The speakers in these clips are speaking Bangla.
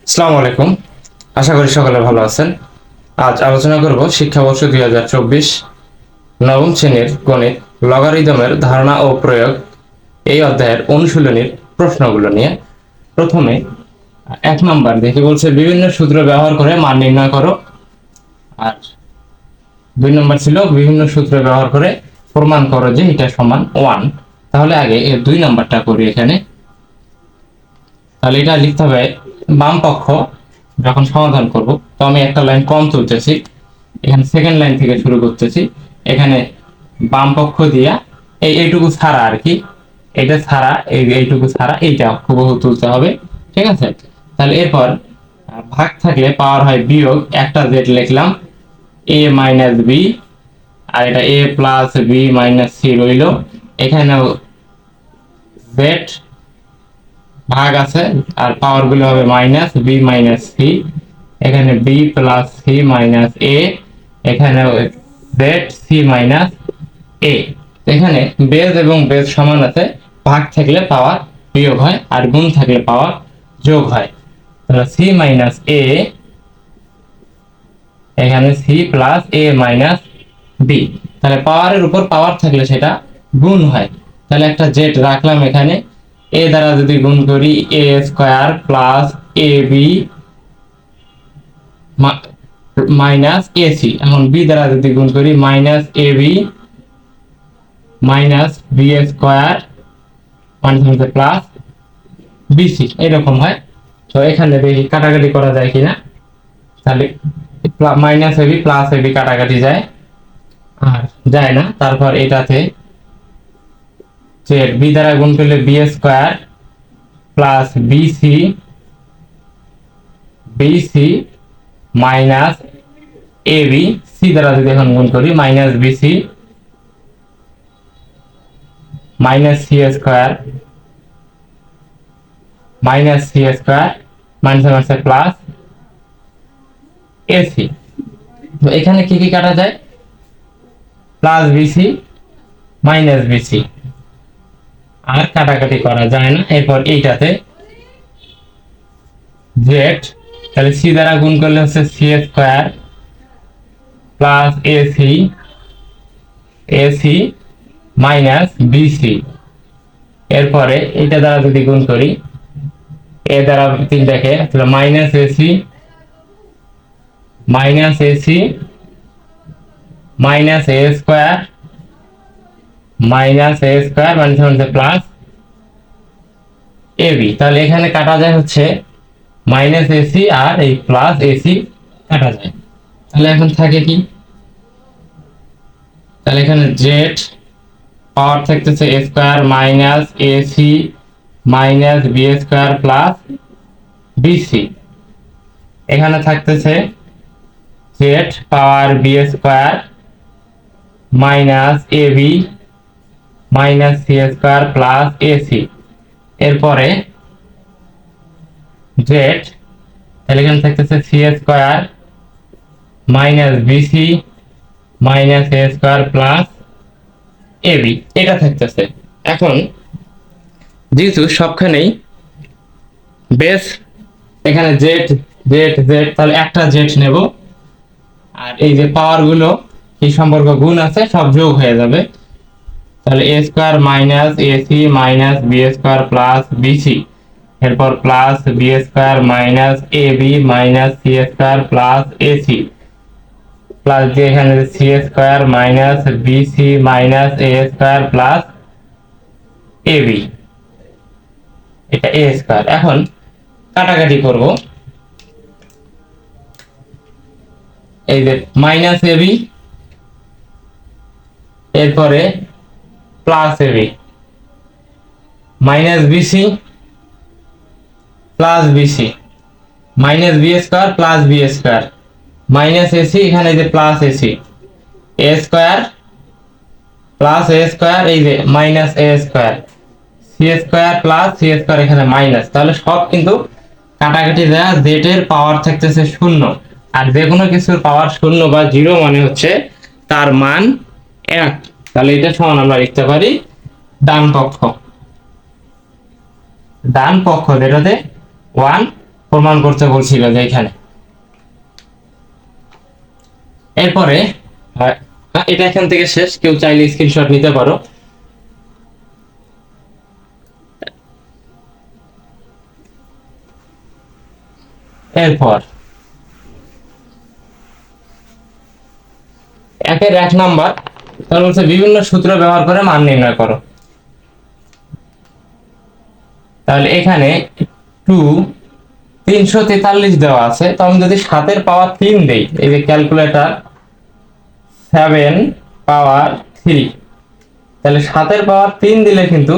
আসসালামু আলাইকুম। আশা করি সকলে ভালো আছেন। আজ আলোচনা করব শিক্ষাবর্ষ 2024 নবম শ্রেণীর গণিত লগারিদমের ধারণা ও প্রয়োগ এই অধ্যায়ের অনুশীলনীর প্রশ্নগুলো নিয়ে। প্রথমে 1 নম্বর দেখে বলছে বিভিন্ন সূত্র ব্যবহার করে মান নির্ণয় করো। আর 2 নম্বর ছিল বিভিন্ন সূত্র ব্যবহার করে প্রমাণ করো যে এটা সমান 1। তাহলে আগে এর 2 নম্বরটা করি এখানে। তাহলে এটা লিখতে হবে বাম পক্ষ যখন সমাধান করব, তো আমি একটা লাইন কম তুলতেছি, এখানে সেকেন্ড লাইন থেকে শুরু করতেছি। এখানে বাম পক্ষ দিয়া এইটুকু ছাড়া আর কি, এটা ছাড়া এইটুকু ছাড়া এইটা হুবহু তুলতে হবে। ঠিক আছে, তাহলে এরপর ভাগ থাকলে পাওয়ার হয় বিয়োগ, একটা জেড লিখলাম এ মাইনাস বি, আর এটা এ প্লাস বি মাইনাস সি রইল। এখানেও জেড ভাগ আছে আর পাওয়ার গুলো হবে মাইনাস বি মাইনাস সি, এখানে বি প্লাস সি মাইনাস এ, এখানে জেড সি মাইনাস এ। এখানে বেজ এবং বেজ সমান আছে, ভাগ থাকলে পাওয়ার বিয়োগ হয় আর গুণ থাকলে পাওয়ার যোগ হয়। তাহলে সি মাইনাস এ, এখানে সি প্লাস এ মাইনাস বি। তাহলে পাওয়ারের উপর পাওয়ার থাকলে সেটা গুণ হয়। তাহলে একটা জেড রাখলাম এখানে, এ দ্বারা যদি গুণ করি A square plus A B minus AC, এখন বি দ্বারা যদি গুণ করি minus A B minus B square minus plus BC, এরকম হয়। তো এখানে দেখি কাটাকাটি করা যায় কিনা। তাহলে মাইনাস এবি প্লাস এবি কাটাকাটি যায়, আর যায় না। তারপর এটাতে যে বি দ্বারা গুণ করলে B square plus BC BC minus AB, C দ্বারা যদি এখন গুণ করি minus BC minus C square minus C square minus plus AC. তো এখানে কি কি কাটা যায়, প্লাস বিসি মাইনাস বিসি, আর কাটাকাটি করা যায় না। এরপর এইটাতে জেড, তাহলে সি দ্বারা গুণ করলে হচ্ছে C square plus AC AC minus BC. এরপরে এটা দ্বারা যদি গুণ করি এ দ্বারা 3টাকে, তাহলে minus AC minus AC minus A square minus A square minus plus AB. তাহলে এখানে কাটা যায় হচ্ছে মাইনাস এসি আর এই প্লাস এসি কাটা যায়। তাহলে এখন থাকে কি, তাহলে এখানে জেড পাওয়ার থাকতেছে A square minus AC minus B square plus BC, এখানে থাকতেছে Z power B square minus AB minus C square plus AC. এরপরে জেড, তাহলে এখানে থাকতেছে C square minus BC minus A square plus AB, এটা থাকতেছে। এখন যেহেতু সবখানেই বেস, এখানে জেড জেড জেড, তাহলে একটা জেড নেব, আর এই যে পাওয়ার গুলো এই সম্পর্ক গুণ আছে সব যোগ হয়ে যাবে। তাহলে A square minus AC minus B square plus BC, এরপর plus B square minus A B minus C square plus AC, plus দিয়ে এখানে C square minus BC minus A square plus AB, এটা এ স্কয়ার। এখন কাটাকাটি করব, এই যে মাইনাস এবি এরপরে plus AB minus BC plus BC minus B square plus B square minus AC, এখানে যে plus AC A square plus A square, এই যে minus A square C square plus C square, এখানে মাইনাস। তাহলে সব কিন্তু কাটাকাটি দেয়া, জেড এর পাওয়ার থাকতেছে 0, আর যে কোনো কিছুর পাওয়ার 0 বা 0 মানে হচ্ছে তার মান 1। তাহলে এটা সমান আমরা লিখতে পারি ডান পক্ষ, ডান পক্ষ যেটাতে 1 প্রমাণ করতে বলছিল যে এখানে। এরপরে এটা এখান থেকে শেষ, কেউ চাইলে স্ক্রিনশট নিতে পারো। এরপর 1 নাম্বার, তাহলে হচ্ছে বিভিন্ন সূত্র ব্যবহার করে মান নির্ণয় করো। তাহলে এখানে 343 দেওয়া আছে, তো আমি যদি 7 পাওয়ার 3 দেই, এই যে ক্যালকুলেটর 7 পাওয়ার 3, তাহলে 7 পাওয়ার 3 দিলে কিন্তু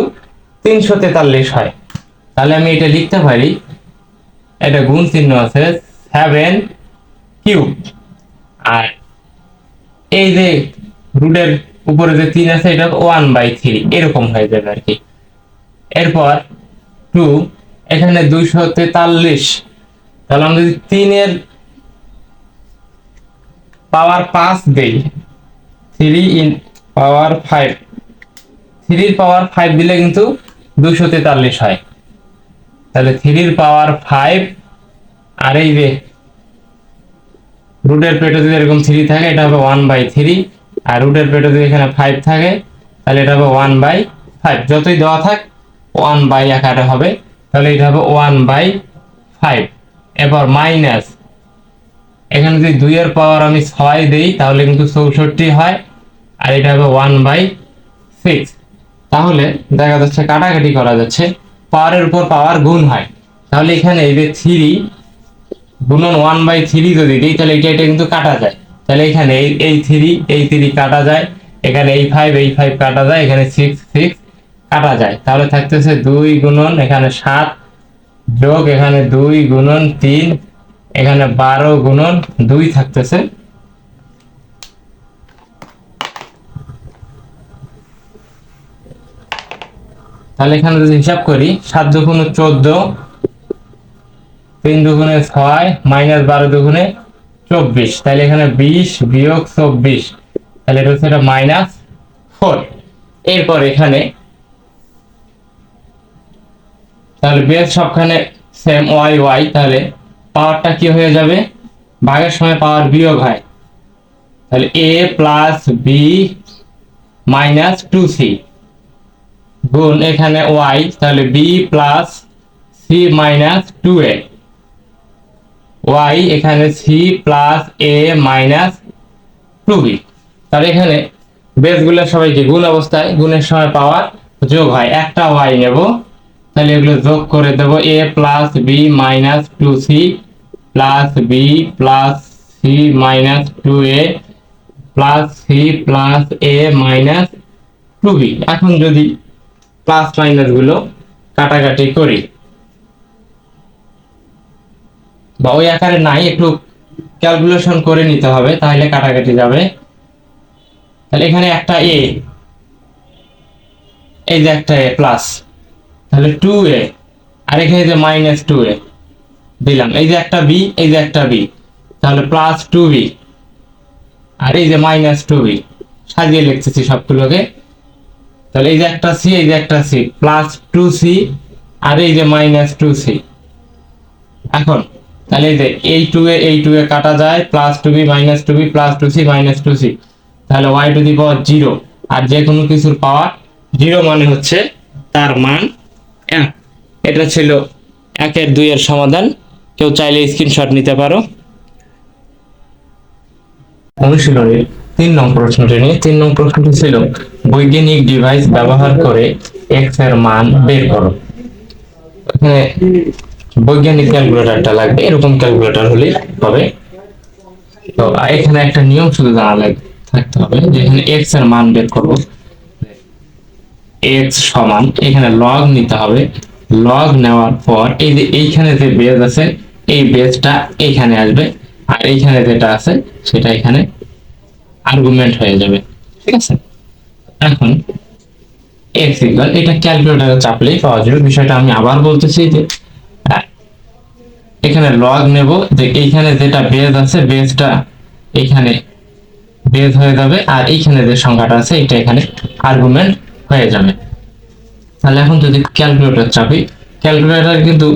343 হয়। তাহলে আমি এটা লিখতে পারি, এটা গুণ চিহ্ন আছে 7 কিউব, আর এই যে রুটের উপরে যে 3 আছে এটা 1/3 এরকম হয়ে যাবে আর কি। এরপর 2, এখানে 243, তাহলে আমরা যদি 3 এর পাওয়ার 5 দেই, 3 ইন পাওয়ার 5, 3 এর পাওয়ার 5 দিলে কিন্তু 243 হয়। তাহলে 3 এর পাওয়ার 5, আর এই যে রুটের পেটে যদি এরকম 3 থাকে এটা হবে 1/3, আর রুটের পেটে যদি এখানে 5 থাকে তাহলে এটা হবে 1/5, যতই দেওয়া থাক 1 আকারে হবে, তাহলে এটা হবে 1/5। এবার মাইনাস, এখানে যদি 2 এর পাওয়ার আমি 6 দেই তাহলে কিন্তু 64 হয়, আর এটা হবে 1/6। তাহলে দেখা যাচ্ছে কাটাকাটি করা যাচ্ছে, পাওয়ারের উপর পাওয়ার গুণ হয়, তাহলে এখানে এই যে 3 গুণন 1/3 যদি দিই তাহলে এটা কিন্তু কাটা যায়, তাহলে এখানে এই 3 কাটা যায়, এখানে এই 5 কাটা যায়, এখানে 6 কাটা যায়, তাহলে থাকতেছে 2 গুণন এখানে 7 যোগ এখানে 2 গুণন 3, এখানে 12 গুণন 2 থাকতেছে। তাহলে এখানে যদি হিসাব করি 7 দুগুণে 14, 3 দুগুণে 6, মাইনাস 12 দুগুণে 24, তাহলে এখানে 20 বিয়োগ 24, তাহলে এটা হচ্ছে -4। এরপর এখানে তাহলে বেস সবখানে সেম y, তাহলে পাওয়ারটা কি হয়ে যাবে, ভাগের সময় পাওয়ার বিয়োগ হয়, তাহলে a plus b minus 2c গুণ এখানে y, তাহলে b plus c minus 2a, y এখানে c plus a minus 2b। তাহলে এখানে বেসগুলো সবাইকে গুণ অবস্থায়, গুণের সময় পাওয়ার যোগ হয়, একটা y নেব, তাহলে এগুলো যোগ করে দেব, a plus b minus 2c plus b plus c minus 2a plus c plus a minus 2b। এখন যদি প্লাস মাইনাস গুলো কাটাকাটি করি, বা ওই আকারে নাই, একটু ক্যালকুলেশন করে নিতে হবে, তাহলে কাটাকাটি যাবে। তাহলে এখানে একটা a, এই যে একটা a প্লাস, তাহলে 2a, আর এখানে যে মাইনাস 2a দিলাম, এই যে একটা b, এই যে একটা b, তাহলে প্লাস 2b, আর এই যে মাইনাস 2b, সাজিয়ে লিখতেছি সবগুলোকে, তাহলে এই যে একটা c, এই যে একটা c, প্লাস 2c, আর এই যে মাইনাস 2c। এখন তাহলে এই যে এই 2 এ কাটা যায়, plus 2b minus 2b plus 2c minus 2c, তাহলে y টু দি পাওয়ার 0, আর যে কোনো কিছুর পাওয়ার 0 মানে হচ্ছে তার মান 1। এটা ছিল 1 এর 2 এর সমাধান, কেউ চাইলে স্ক্রিনশট নিতে পারো। অনুশীলনের 3 নং প্রশ্নটি নিয়ে, 3 নং প্রশ্নটি ছিল বৈজ্ঞানিক ডিভাইস ব্যবহার করে x এর মান বের করো। এখানে বৈজ্ঞানিক ক্যালকুলেটরটা লাগবে, এরকম ক্যালকুলেটর হলে হবে। তো এখানে একটা নিয়ম শুধু জানা থাকতে হবে, যেখানে x এর মান বের করব, x সমান এখানে লগ নিতে হবে, লগ নেওয়ার পর এই যে এইখানে যে বেজ আছে এই বেজটা এইখানে আসবে, আর এইখানে যেটা আছে সেটা এখানে আর্গুমেন্ট হয়ে যাবে, ঠিক আছে। এখন x ইকুয়াল, এটা ক্যালকুলেটরে চাপলেই পাওয়া যাবে। বিষয়টা আমি আবার বলতেছি যে এখানে লগ নেব, যে এইখানে যেটা বেজ আছে বেজটা এখানে বেজ হয়ে যাবে, আর এইখানে যে সংখ্যাটা আছে এটা এখানে আর্গুমেন্ট হয়ে যাবে। তাহলে এখন যদি ক্যালকুলেটর চাপি, ক্যালকুলেটর কিন্তু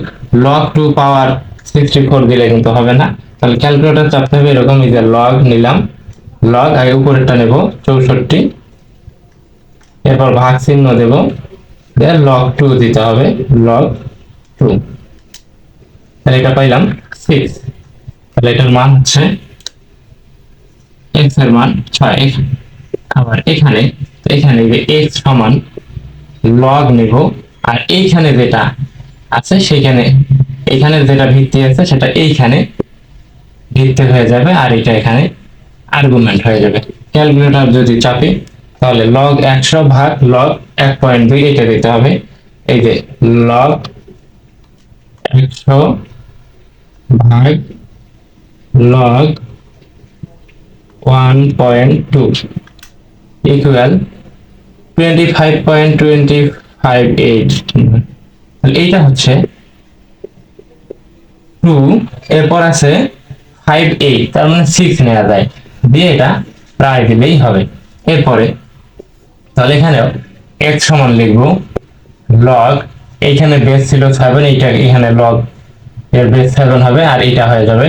log টু পাওয়ার 64 দিলে কিন্তু হবে না, তাহলে ক্যালকুলেটর চাপতে হবে এরকম, এই যে লগ নিলাম, লগ আগে উপরেরটা নেব 64, এরপর ভাগ চিহ্ন দেব, দেন লগ 2 দিতে হবে, লগ 2, তাহলে এটা পাইলাম 6। তাহলে এটার মান হচ্ছে x এর মান 6। আবার এখানে, তো এখানে যে x সমান লগ নেব, আর এইখানে যেটা আছে সেখানে, এখানে যেটা ভিত্তি আছে সেটা এইখানে ভিত্তি হয়ে যাবে, আর এটা এখানে আর্গুমেন্ট হয়ে যাবে। ক্যালকুলেটর যদি চাপি তাহলে লগ 100 ভাগ লগ 1.2 এটা দিতে হবে, এই যে লগ 100 ভাগ লগ 1.2 ইকুয়াল 25.258। তাহলে এইটা হচ্ছে 2, এরপর আছে 58, তার মানে 6 নেওয়া যায়, দিয়ে এটা প্রায় দিলেই হবে। এরপরে তাহলে এখানেও x সমান লিখবো লগ, এইখানে বেস ছিল 7, এইটা এখানে লগ এর বেস 7 হবে, আর এইটা হয়ে যাবে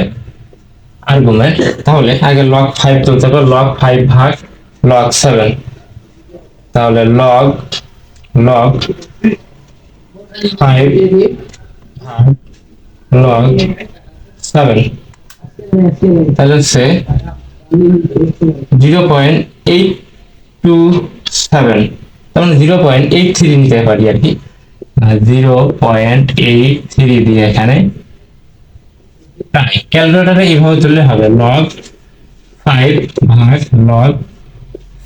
আর্গুমেন্ট। তাহলে আগে লগ 5 তুলতে হবে, লগ 5 ভাগ লগ 7, তাহলে লগ লগ 5 ভাগ লগ 7, তাহলে হচ্ছে 0.827, তার মানে 0.83 নিতে পারি আর কি, 0.83 দিয়ে এখানে ক্যালকুলেটরে এইভাবে তুললে হবে, লগ 5 ভাগ লগ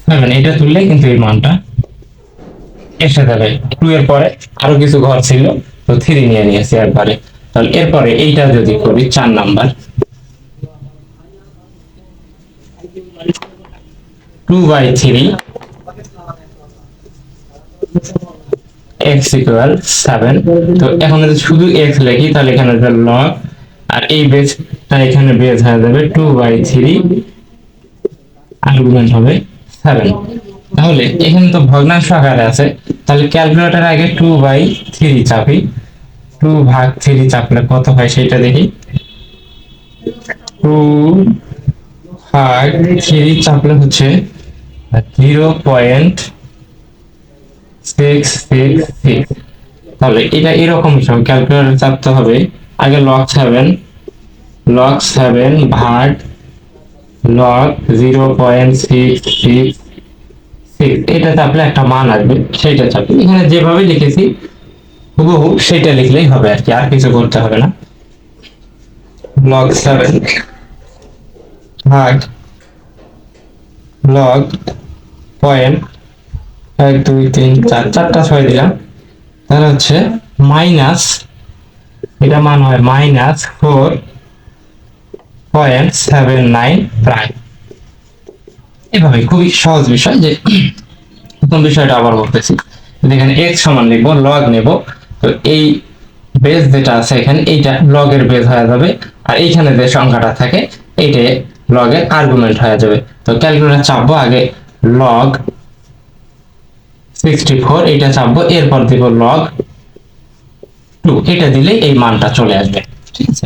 7, এটা তুললে কিন্তু এই মানটা এসে যাবে। 2 এর পরে আরো কিছু ঘর ছিল, তো 3 নিয়ে নিয়েছি একবারে। তাহলে এরপরে এইটা যদি করি 4 নাম্বার, 2/3 x ইকুয়াল 7। তো এখন যদি শুধু x লিখি তাহলে এখানে লগ, আর এই বেসটা এখানে বেস হয়ে যাবে 2/3, আর্গুমেন্ট হবে 7। তাহলে এখানে তো ভগ্নাংশ আকারে আছে, তাহলে ক্যালকুলেটর আগে 2/3 চাপি, 2 ভাগ 3 চাপলে কত হয় সেটা দেখি, 2 ভাগ 3 চাপলে হচ্ছে 0.666। তাহলে এটা এরকম হিসাবে ক্যালকুলেটর চাপতে হবে, আগে লগ 7 ভাগ লগ 0.666, এটা চাপলে একটা মান আসবে, সেটা চাপি। এখানে যেভাবে লিখেছি হুবহু সেটা লিখলেই হবে আর কি, আর কিছু করতে হবে না। লগ 7 ভাগ লগ পয়েন্ট 1 2 3 4, চারটা 6 দিলাম, তাহলে হচ্ছে মাইনাস, এটা মান হয় -4.79 প্রায়। এভাবে খুবই সহজ বিষয়। যে প্রথম বিষয়টা আবার বলতেছি, এখানে x সমান লিখবো, লগ নেব, তো এই বেস যেটা আছে এখানে এইটা লগের বেস হয়ে যাবে, আর এইখানে যে সংখ্যাটা থাকে এইটা লগের আর্গুমেন্ট হয়ে যাবে। তো ক্যালকুলেটর চাপবো, আগে লগ 64 এটা চাপবো, এরপর দিব লগ 2, এটা দিলে এই মানটা চলে আসবে, ঠিক আছে।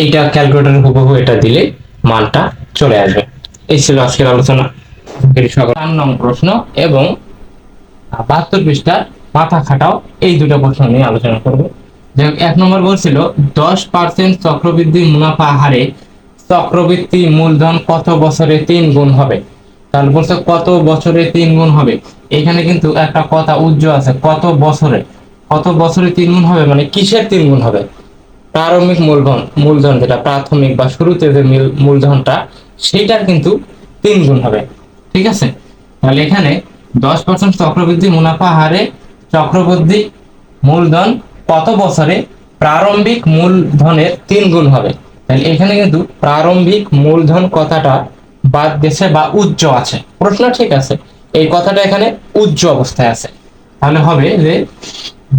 এইটা ক্যালকুলেটরে হুবহু এটা দিলে মানটা চলে আসবে। এই ছিল আজকের আলোচনা। 4 নং প্রশ্ন এবং 72 পৃষ্ঠার মাথা খাটাও, এই দুটো প্রশ্ন নিয়ে আলোচনা করব। যেমন 1 নম্বর বলছিল 10% চক্রবৃদ্ধি মুনাফা হারে চক্রবৃদ্ধি মূলধন কত বছরে 3 গুণ হবে। তাহলে বলছে কত বছরে 3 গুণ হবে, এখানে কিন্তু একটা কথা উজ্জ্ব আছে, কত বছরে, কত বছরে 3 গুণ হবে, মানে কিসের 3 গুণ হবে? প্রারম্ভিক মূলধন যেটা প্রাথমিক বা শুরুতে যে মূলধনটা, সেটার কিন্তু 3 গুণ হবে, ঠিক আছে। তাহলে এখানে 10% চক্রবৃদ্ধি মুনাফা হারে চক্রবৃদ্ধি মূলধন কত বছরে প্রারম্ভিক মূলধনের 3 গুণ হবে। তাহলে এখানে কিন্তু প্রারম্ভিক মূলধন কথাটা বাদ গেছে বা উচ্চ আছে, প্রশ্ন ঠিক আছে, এই কথাটা এখানে উচ্চ অবস্থায় আছে। তাহলে হবে যে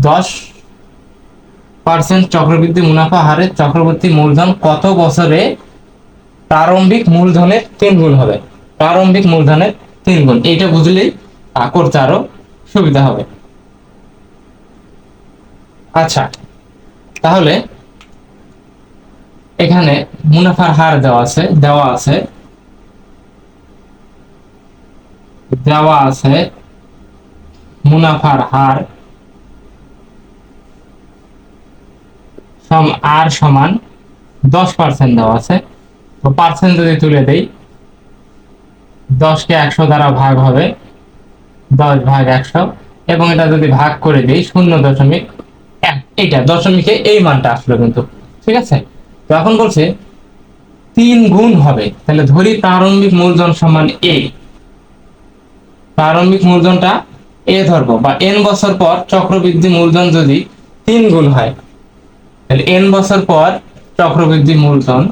10% চক্রবৃদ্ধি মুনাফা হারে চক্রবর্তী মূলধন কত বছরে প্রারম্ভিক মূলধনের 3 গুণ হবে, প্রারম্ভিক মূলধনের 3 গুণ, এইটা বুঝলেই করতে আরো সুবিধা হবে। আচ্ছা, তাহলে এখানে মুনাফার হার দেওয়া আছে মুনাফার হার আর সমান 10% দেওয়া আছে। তো পার্সেন্ট যদি তুলে দেই, 10 কে 100 দ্বারা ভাগ হবে 10/100, এবং এটা যদি ভাগ করে দিই 0.1, এইটা দশমিকে এই মানটা আসলো কিন্তু, ঠিক আছে। তো এখন বলছে 3 গুণ হবে, তাহলে ধরি প্রারম্ভিক মূলধন সমান a, প্রারম্ভিক মূলধনটা a ধরবো, বা n বছর পর চক্রবৃদ্ধি মূলধন যদি 3 গুণ হয়, তাহলে n বছর পর চক্রবৃদ্ধি মূলধন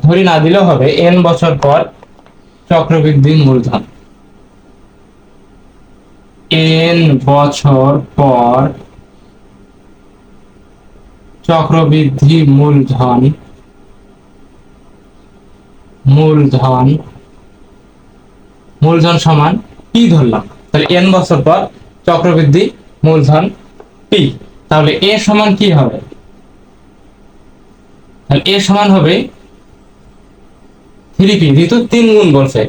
ধরি না দিলেও হবে, n বছর পর চক্রবৃদ্ধি মূলধন, n বছর পর চক্রবৃদ্ধি মূলধন সমান p ধরলাম। তাহলে n বছর পর চক্রবৃদ্ধি মূলধন p, তাহলে a সমান কি হবে? তাহলে a সমান হবে 3p, যেহেতু 3 গুণ বলছে,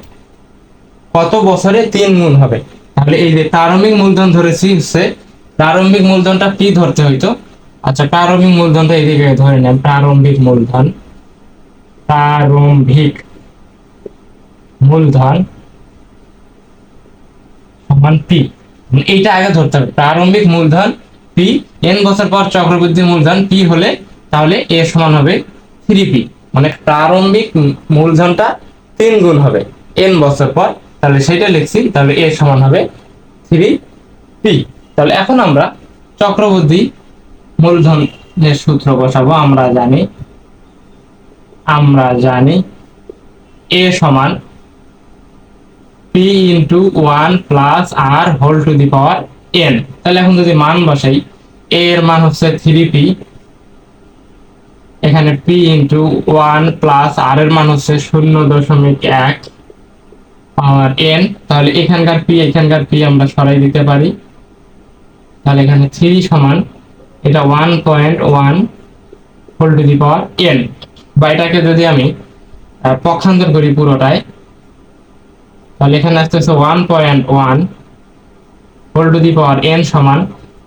কত বছরে 3 গুণ হবে। তাহলে এই যে প্রারম্ভিক মূলধন ধরেছি, হচ্ছে প্রারম্ভিক মূলধনটা p ধরতে হইতো। আচ্ছা, প্রারম্ভিক মূলধনটা এইদিকে ধরে নেন, প্রারম্ভিক মূলধন সমান p, এইটা আগে ধরতে হবে। প্রারম্ভিক মূলধন p, n বছর পর চক্রবৃদ্ধি মূলধন p হলে তাহলে a সমান হবে 3p, মানে প্রারম্ভিক মূলধনটা 3 গুণ হবে n বছর পর, তাহলে সেটা লিখছি। তাহলে a সমান হবে 3p। তাহলে এখন আমরা চক্রবৃদ্ধি মূলধনের সূত্র বসাবো। আমরা জানি a সমান p into 1 plus r whole to the power n। তাহলে এখন যদি মান বসাই, a এর মান হচ্ছে 3p, এখানে p ইন্টু 1 প্লাস r এর মান হচ্ছে 0.1 পাওয়ার n। তাহলে এখানকার p আমরা সরাই দিতে পারি। তাহলে এখানে 3 সমান এটা 1.1 whole to the power n, বা এটাকে যদি আমি পক্ষান্তর করি পুরোটাই, তাহলে এখানে আসতেছে 1.1 whole to the power n সমান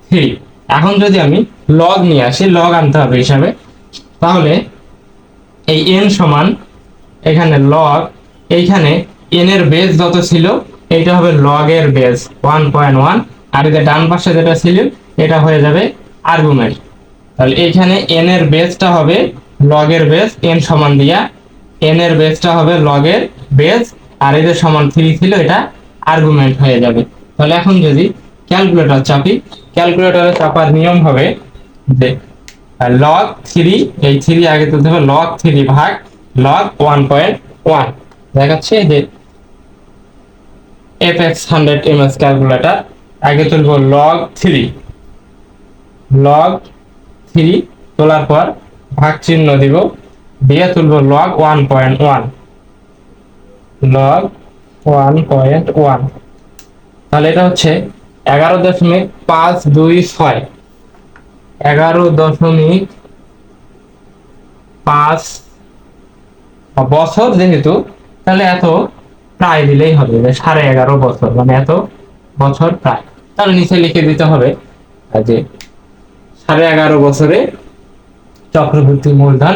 3। এখন যদি আমি লগ নিয়ে আসি, লগ আনতে হবে হিসাবে, তাহলে এই n সমান এখানে লগ, এইখানে n এর বেস যত ছিল এইটা হবে লগ এর বেস 1.1, আর এই যে ডান পাশে যেটা ছিল এটা হয়ে যাবে আর্গুমেন্ট। তাহলে এইখানে n এর বেসটা হবে লগ এর বেস, n সমান দিয়া n এর বেসটা হবে লগ এর বেস, আর এই যে সমান 3 ছিল এটা আর্গুমেন্ট হয়ে যাবে। তাহলে এখন যদি ক্যালকুলেটর চাপি, ক্যালকুলেটরে চাপার নিয়ম হবে যে লগ 3, এই 3 আগে তুলতে হবে, লগ 3 ভাগ লগ 1.1 দেখাচ্ছে যে FX 100 ms ক্যালকুলেটর, আগে তুলবো লগ 3 তোলার পর ভাগ চিহ্ন দিব, দিয়ে তুলবো লগ 1.1, তাহলে এটা হচ্ছে 11.526, 11.5 বছর যেহেতু, তাহলে এত প্রায় দিলেই হবে, যে 11.5 বছর, মানে এত বছর প্রায়। তাহলে নিচে লিখে দিতে হবে যে 11.5 বছরে চক্রবৃদ্ধি মূলধন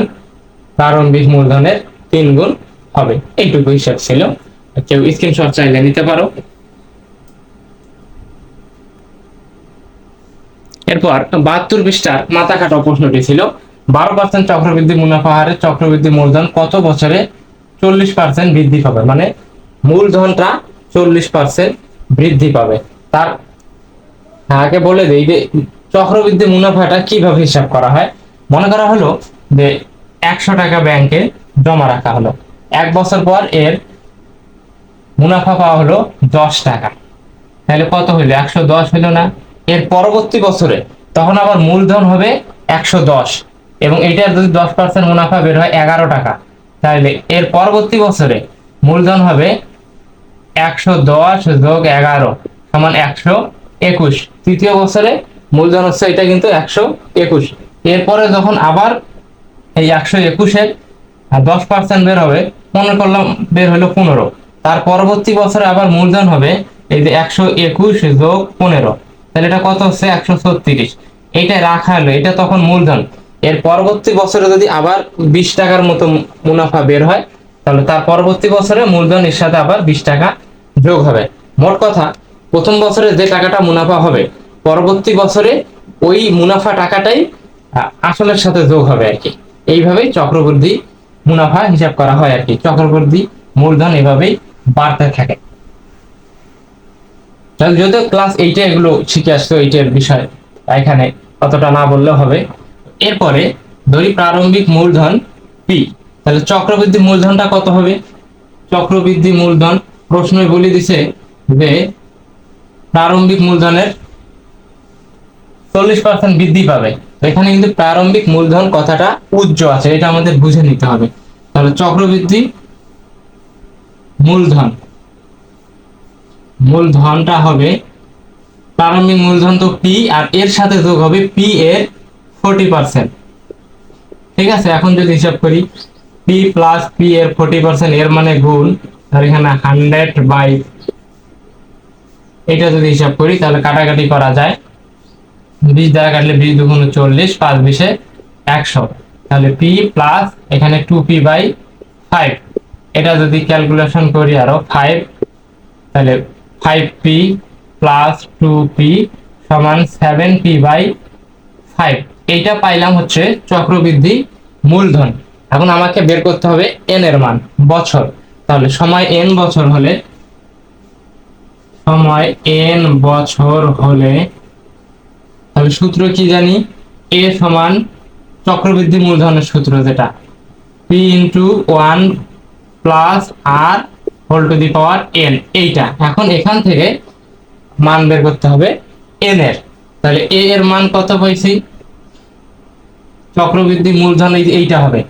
প্রারম্ভিক মূলধনের 3 গুণ হবে। এইটুকু হিসাব ছিল, কেউ স্ক্রিনশট চাইলে নিতে পারো। এরপর 72 পৃষ্ঠার মাথা কাটা প্রশ্নটি ছিল 12% চক্রবৃদ্ধি মুনাফা হারে চক্রবৃদ্ধি মূলধন কত বছরে 40% বৃদ্ধি পাবে, মানে মূলধনটা 40% বৃদ্ধি পাবে। তার আগে বলে দেই যে চক্রবৃদ্ধি মুনাফাটা কিভাবে হিসাব করা হয়। মনে করা হলো যে 100 টাকা ব্যাংকে জমা রাখা হলো, 1 বছর পর এর মুনাফা পাওয়া হলো 10 টাকা, তাহলে কত হইলো? 110 হইলো না? এর পরবর্তী বছরে তখন আবার মূলধন হবে 110, এবং এটার যদি 10% মুনাফা বের হয় 11 টাকা, তাহলে এর পরবর্তী বছরে মূলধন হবে 110 যোগ 11 সমান 121। তৃতীয় বছরে মূলধন হচ্ছে এটা কিন্তু 121। এরপরে যখন আবার এই 121-এর 10% বের হবে, মনে করলাম বের হলো 15, তার পরবর্তী বছরে আবার মূলধন হবে এই যে 121 যোগ 15, তাহলে এটা কত হচ্ছে 136। এইটা রাখা হলো, এটা তখন মূলধন। এর পরবর্তী বছরে যদি আবার 20 টাকার মতো মুনাফা বের হয়, তাহলে তার পরবর্তী বছরে মূলধনের সাথে আবার 20 টাকা যোগ হবে। মোট কথা প্রথম বছরে যে টাকাটা মুনাফা হবে, পরবর্তী বছরে ওই মুনাফা টাকাটাই আসলের সাথে যোগ হবে আর কি। এইভাবেই চক্রবৃদ্ধি মুনাফা হিসাব করা হয় আর কি। চক্রবৃদ্ধি মূলধন এভাবেই বাড়তে থাকে। তাহলে যদিও ক্লাস 8-এ এগুলো শিখে আসতো, 8-এর বিষয় এখানে অতটা না বললেও হবে। এরপরে ধরি প্রারম্ভিক মূলধন পি, তাহলে চক্রবৃদ্ধি মূলধনটা কত হবে? চক্রবৃদ্ধি মূলধন প্রশ্নই বলে দিছে যে প্রারম্ভিক মূলধনের 40% বৃদ্ধি পাবে। তো এখানে কিন্তু প্রারম্ভিক মূলধন কথাটা উজ্জ আছে, এটা আমাদের বুঝে নিতে হবে। তাহলে চক্রবৃদ্ধি মূলধন, মূলধনটা হবে প্রারম্ভিক মূলধন তো পি, আর এর সাথে যোগ হবে পি এর 40%। ঠিক আছে, এখন যদি হিসাব করি পি প্লাস পি এর 40%, এর মানে গুণ, আর এখানে 100/, এটা যদি হিসাব করি তাহলে কাটাকাটি করা যায়, 20 দ্বারা কাটলে 20 দুগুণ 40, 5 20-এ 100, তাহলে পি প্লাস এখানে 2p/5, এটা যদি ক্যালকুলেশন করি আরো 5, তাহলে 5p প্লাস 2p সমান 7p/5। এইটা পাইলাম হচ্ছে চক্রবৃদ্ধি মূলধন। এখন আমাকে বের করতে হবে n এর মান, বছর। তাহলে সময় n বছর হলে, সময় n বছর হলে তাহলে সূত্র কি জানি? a সমান চক্রবৃদ্ধি মূলধনের সূত্র, যেটা p into 1 plus r whole to the power n। এইটা এখন এখান থেকে মান বের করতে হবে n এর। তাহলে a এর মান কত পাইছি? চক্রবৃদ্ধি মূলধন এইটা হবে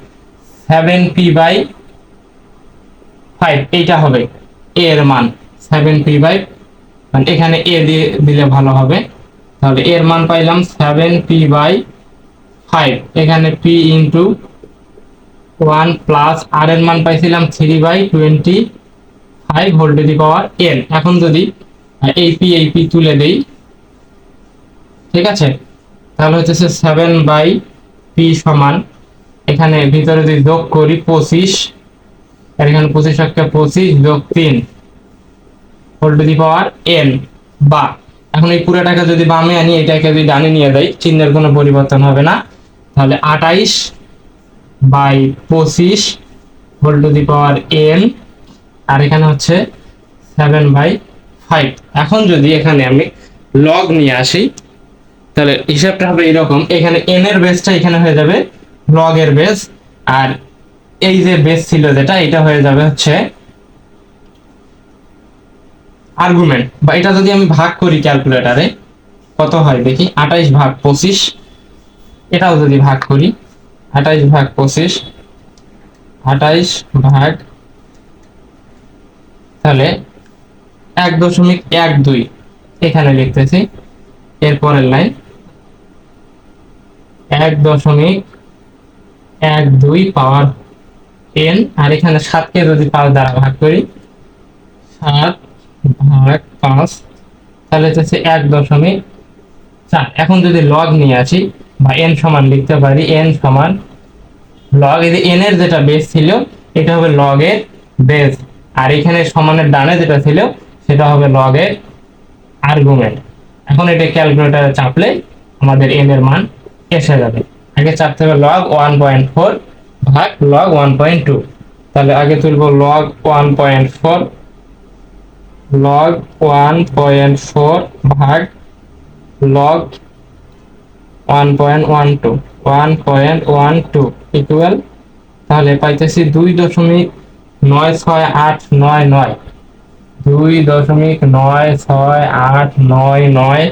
7p/5, এইটা হবে a এর মান 7p/, মানে এখানে a দিয়ে দিলে ভালো হবে। তাহলে এর মান পাইলাম 7p/5, এখানে p ইন্টু 1 প্লাস r এর মান পাইছিলাম 3/25 whole to the power n। এখন যদি এই p তুলে দেই, ঠিক আছে, তাহলে হচ্ছে 7/p সমান, এখানে ভিতরে যদি যোগ করি 25, আর এখানে 25 একটা 25 যোগ 3 whole to the power n, বা এখন এই পুরোটাকে যদি বামে আনি, এটাকে যদি ডানে নিয়ে যাই, চিহ্নের কোনো পরিবর্তন হবে না, তাহলে 28/25 whole to the power n, আর এখানে হচ্ছে 7/5। এখন যদি এখানে আমি লগ নিয়ে আসি, তাহলে হিসাবটা হবে এরকম, এখানে n এর বেসটা এখানে হয়ে যাবে লগ এর বেস, আর এই যে বেস ছিল যেটা, এটা হয়ে যাবে হচ্ছে আর্গুমেন্ট। বা এটা যদি আমি ভাগ করি ক্যালকুলেটরে, কত হয় দেখি, 28/25, এটাও যদি ভাগ করি 28/25, 28 ভাগ, তাহলে 1.12 এখানে লিখতেছি, এরপরের লাইন 1.12 পাওয়ার n, আর এখানে 7কে যদি 5 দ্বারা ভাগ করি, 7/5, তাহলে হচ্ছে 1.4। এখন যদি লগ নিয়ে আসি বা n সমান লিখতে পারি, n সমান লগ, এই যে n এর যেটা বেস ছিল এটা হবে লগ এর বেস, আর এখানে সমানের ডানে যেটা ছিল সেটা হবে লগ এর আর্গুমেন্ট। এখন এটা ক্যালকুলেটরে চাপলে আমাদের n এর মান এসে যাবে। আগে চাপতে হবে লগ 1.4 ভাগ লগ 1.2, তাহলে আগে তুলবো লগ 1.4, লগ 1.4 ভাগ লগ 1.12 ইকুয়াল, তাহলে পাইতেছি 2.968999, 2.968999,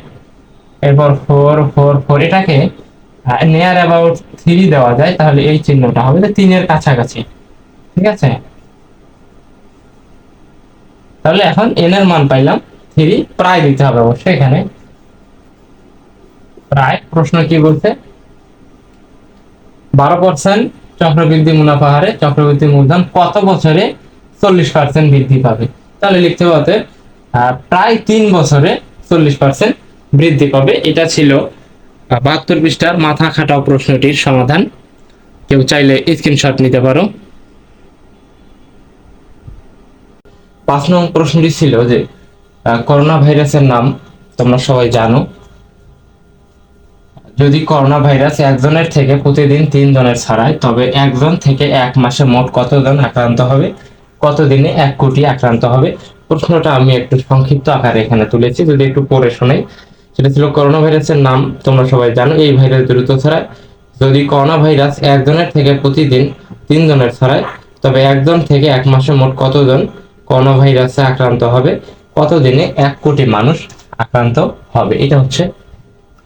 এরপর 444, এটাকে নিয়ার অ্যাবাউট 3 দেওয়া যায়, তাহলে এই চিহ্নটা হবে 3 এর কাছাকাছি। ঠিক আছে, তাহলে এখন n এর মান পাইলাম 3, প্রায় দিতে হবে অবশ্যই এখানে। প্রায়। প্রশ্ন কি বলছে, 12% চক্রবৃদ্ধি মুনাফা হারে চক্রবৃদ্ধি মূলধন কত বছরে 40% বৃদ্ধি পাবে? তাহলে লিখতে হবে প্রায় 3 বছরে 40% বৃদ্ধি পাবে। এটা ছিল 72 পৃষ্ঠার মাথা খাটাও প্রশ্নটির সমাধান। কেউ চাইলে স্ক্রিনশট নিতে পারো। 5 নং প্রশ্নটি ছিল যে করোনা ভাইরাসের নাম তোমরা সবাই জানো। যদি করোনা ভাইরাস একজনের থেকে প্রতিদিন 3 জনের ছড়ায়, তবে একজন থেকে 1 মাসে মোট কতজন আক্রান্ত হবে, কতদিনে 1 কোটি আক্রান্ত হবে? প্রশ্নটা আমি একটু সংক্ষিপ্ত আকারে এখানে তুলেছি, যদি একটু পড়ে শোনাই। সেটা ছিল করোনা ভাইরাসের নাম তোমরা সবাই জানো, এই ভাইরাস দ্রুত ছড়ায়। যদি করোনা ভাইরাস একজনের থেকে প্রতিদিন 3 জনের ছড়ায়, তবে একজন থেকে 1 মাসে মোট কতজন করোনা ভাইরাসে আক্রান্ত হবে, কতদিনে 1 কোটি মানুষ আক্রান্ত হবে? এটা হচ্ছে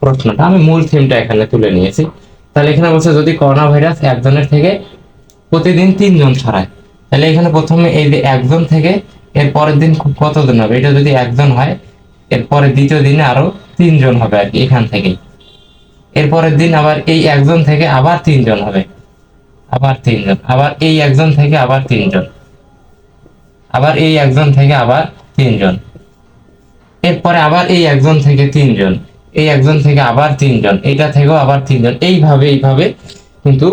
প্রশ্নটা। আমি মূল থিমটা এখানে তুলে নিয়েছি। তাহলে এখানে বলছে যদি করোনা ভাইরাস একজনের থেকে প্রতিদিন 3 জন ছড়ায়, তাহলে এখানে প্রথমে এই যে একজন থেকে এর পরের দিন কতজন হবে, এটা যদি একজন হয়, এরপরে দ্বিতীয় দিনে আরো 3 জন হবে আর কি এখান থেকেই। এরপরের দিন আবার এই একজন থেকে আবার 3 জন হবে, আবার 3 জন, আবার এই একজন থেকে আবার 3 জন, আবার এই একজন থেকে আবার 3 জন, এরপরে আবার এই একজন থেকে 3 জন, এই একজন থেকে আবার 3 জন, এটা থেকেও আবার 3 জন, এইভাবে কিন্তু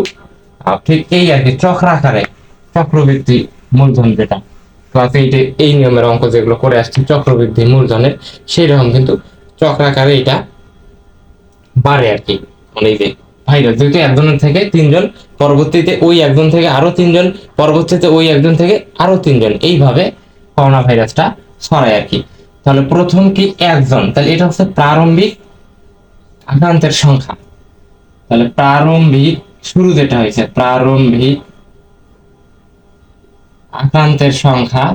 ঠিক এই আর কি চক্রাকারে চক্রবৃদ্ধি মূলধন, যেটা ক্লাস 8 এই নিয়মের অঙ্ক যেগুলো করে আসছে চক্রবৃদ্ধি মূলধনের, সেই রকম কিন্তু চক্রাকারে এটা বাড়ে আর কি। মানে এই যে ভাইরাস যেহেতু একজনের থেকে 3 জন, পরবর্তীতে ওই একজন থেকে আরো 3 জন, পরবর্তীতে ওই একজন থেকে আরো 3 জন, এইভাবে করোনা ভাইরাসটা ছড়ায় আর কি। তাহলে প্রথম কি একজন, তাহলে এটা হচ্ছে প্রারম্ভিক আক্রান্তের সংখ্যা। তাহলে প্রারম্ভিক শুরু যেটা হয়েছে, প্রারম্ভিক আক্রান্তের সংখ্যা,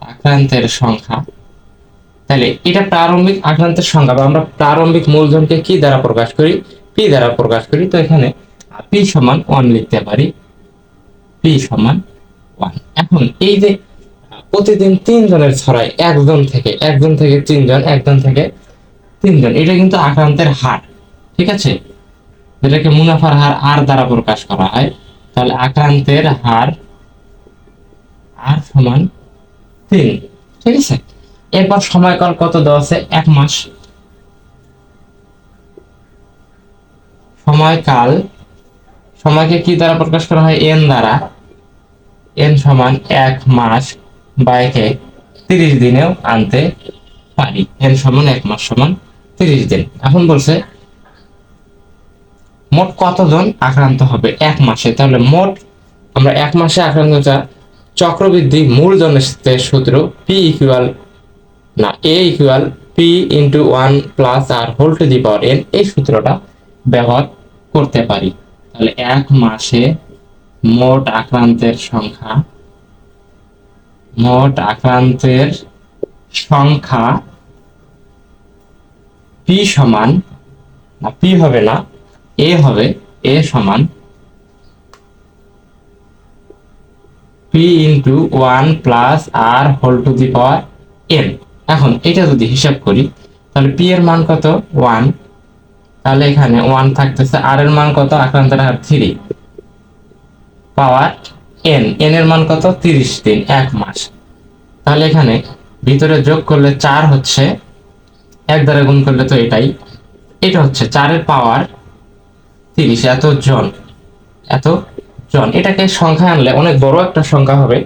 আক্রান্তের সংখ্যা। তাহলে এটা প্রারম্ভিক আক্রান্তের সংখ্যা, বা আমরা প্রারম্ভিক মূলধনকে কি দ্বারা প্রকাশ করি, পি দ্বারা প্রকাশ করি। তো এখানে পি সমান 1 লিখতে পারি, পি সমান 1। এখন এই যে প্রতিদিন 3 জনের ছড়ায়, একজন থেকে 3 জন, একজন থেকে 3 জন, এটা কিন্তু আক্রান্তের হার, ঠিক আছে, যেটাকে মুনাফার হার আর দ্বারা প্রকাশ করা হয়। তাহলে আক্রান্তের হার আর সমান 3, ঠিক আছে। এরপর সময়কাল কত দেওয়া আছে, 1 মাস। সময়কাল, সময়কে কি দ্বারা প্রকাশ করা হয়, এন দ্বারা, এন সমান 1 মাস বা একে 30 দিনেও আনতে পারি। এন সমান 1 মাস সমান 30 দিন। এখন বলছে মোট কতজন আক্রান্ত হবে 1 মাসে। তাহলে মোট আমরা 1 মাসে আক্রান্তটা চক্রবৃদ্ধি মূলধনের সূত্র পি ইকুয়াল না A equal P into 1 plus R whole to the power N, এই সূত্রটা ব্যবহার করতে পারি। তাহলে 1 মাসে মোট আক্রান্তের সংখ্যা, মোট আক্রান্তের সংখ্যা পি সমান, না পি হবে না, এ হবে, এ সমান P into 1 plus R whole to the power N. এখন এটা যদি হিসাব করি, তাহলে পি এর মান কত, 1, তাহলে এখানে 1 থাকতেছে, আর এর মান কত, আক্রান্তের হার 3, পাওয়ার এন, এন এর মান কত, 30 দিন, 1 মাস। তাহলে এখানে ভিতরে যোগ করলে 4 হচ্ছে, 1 দ্বারা গুণ করলে তো এটাই, এটা হচ্ছে 4 এর পাওয়ার 30, এত জন, এত জন। এটাকে সংখ্যা আনলে অনেক বড় একটা সংখ্যা হবে।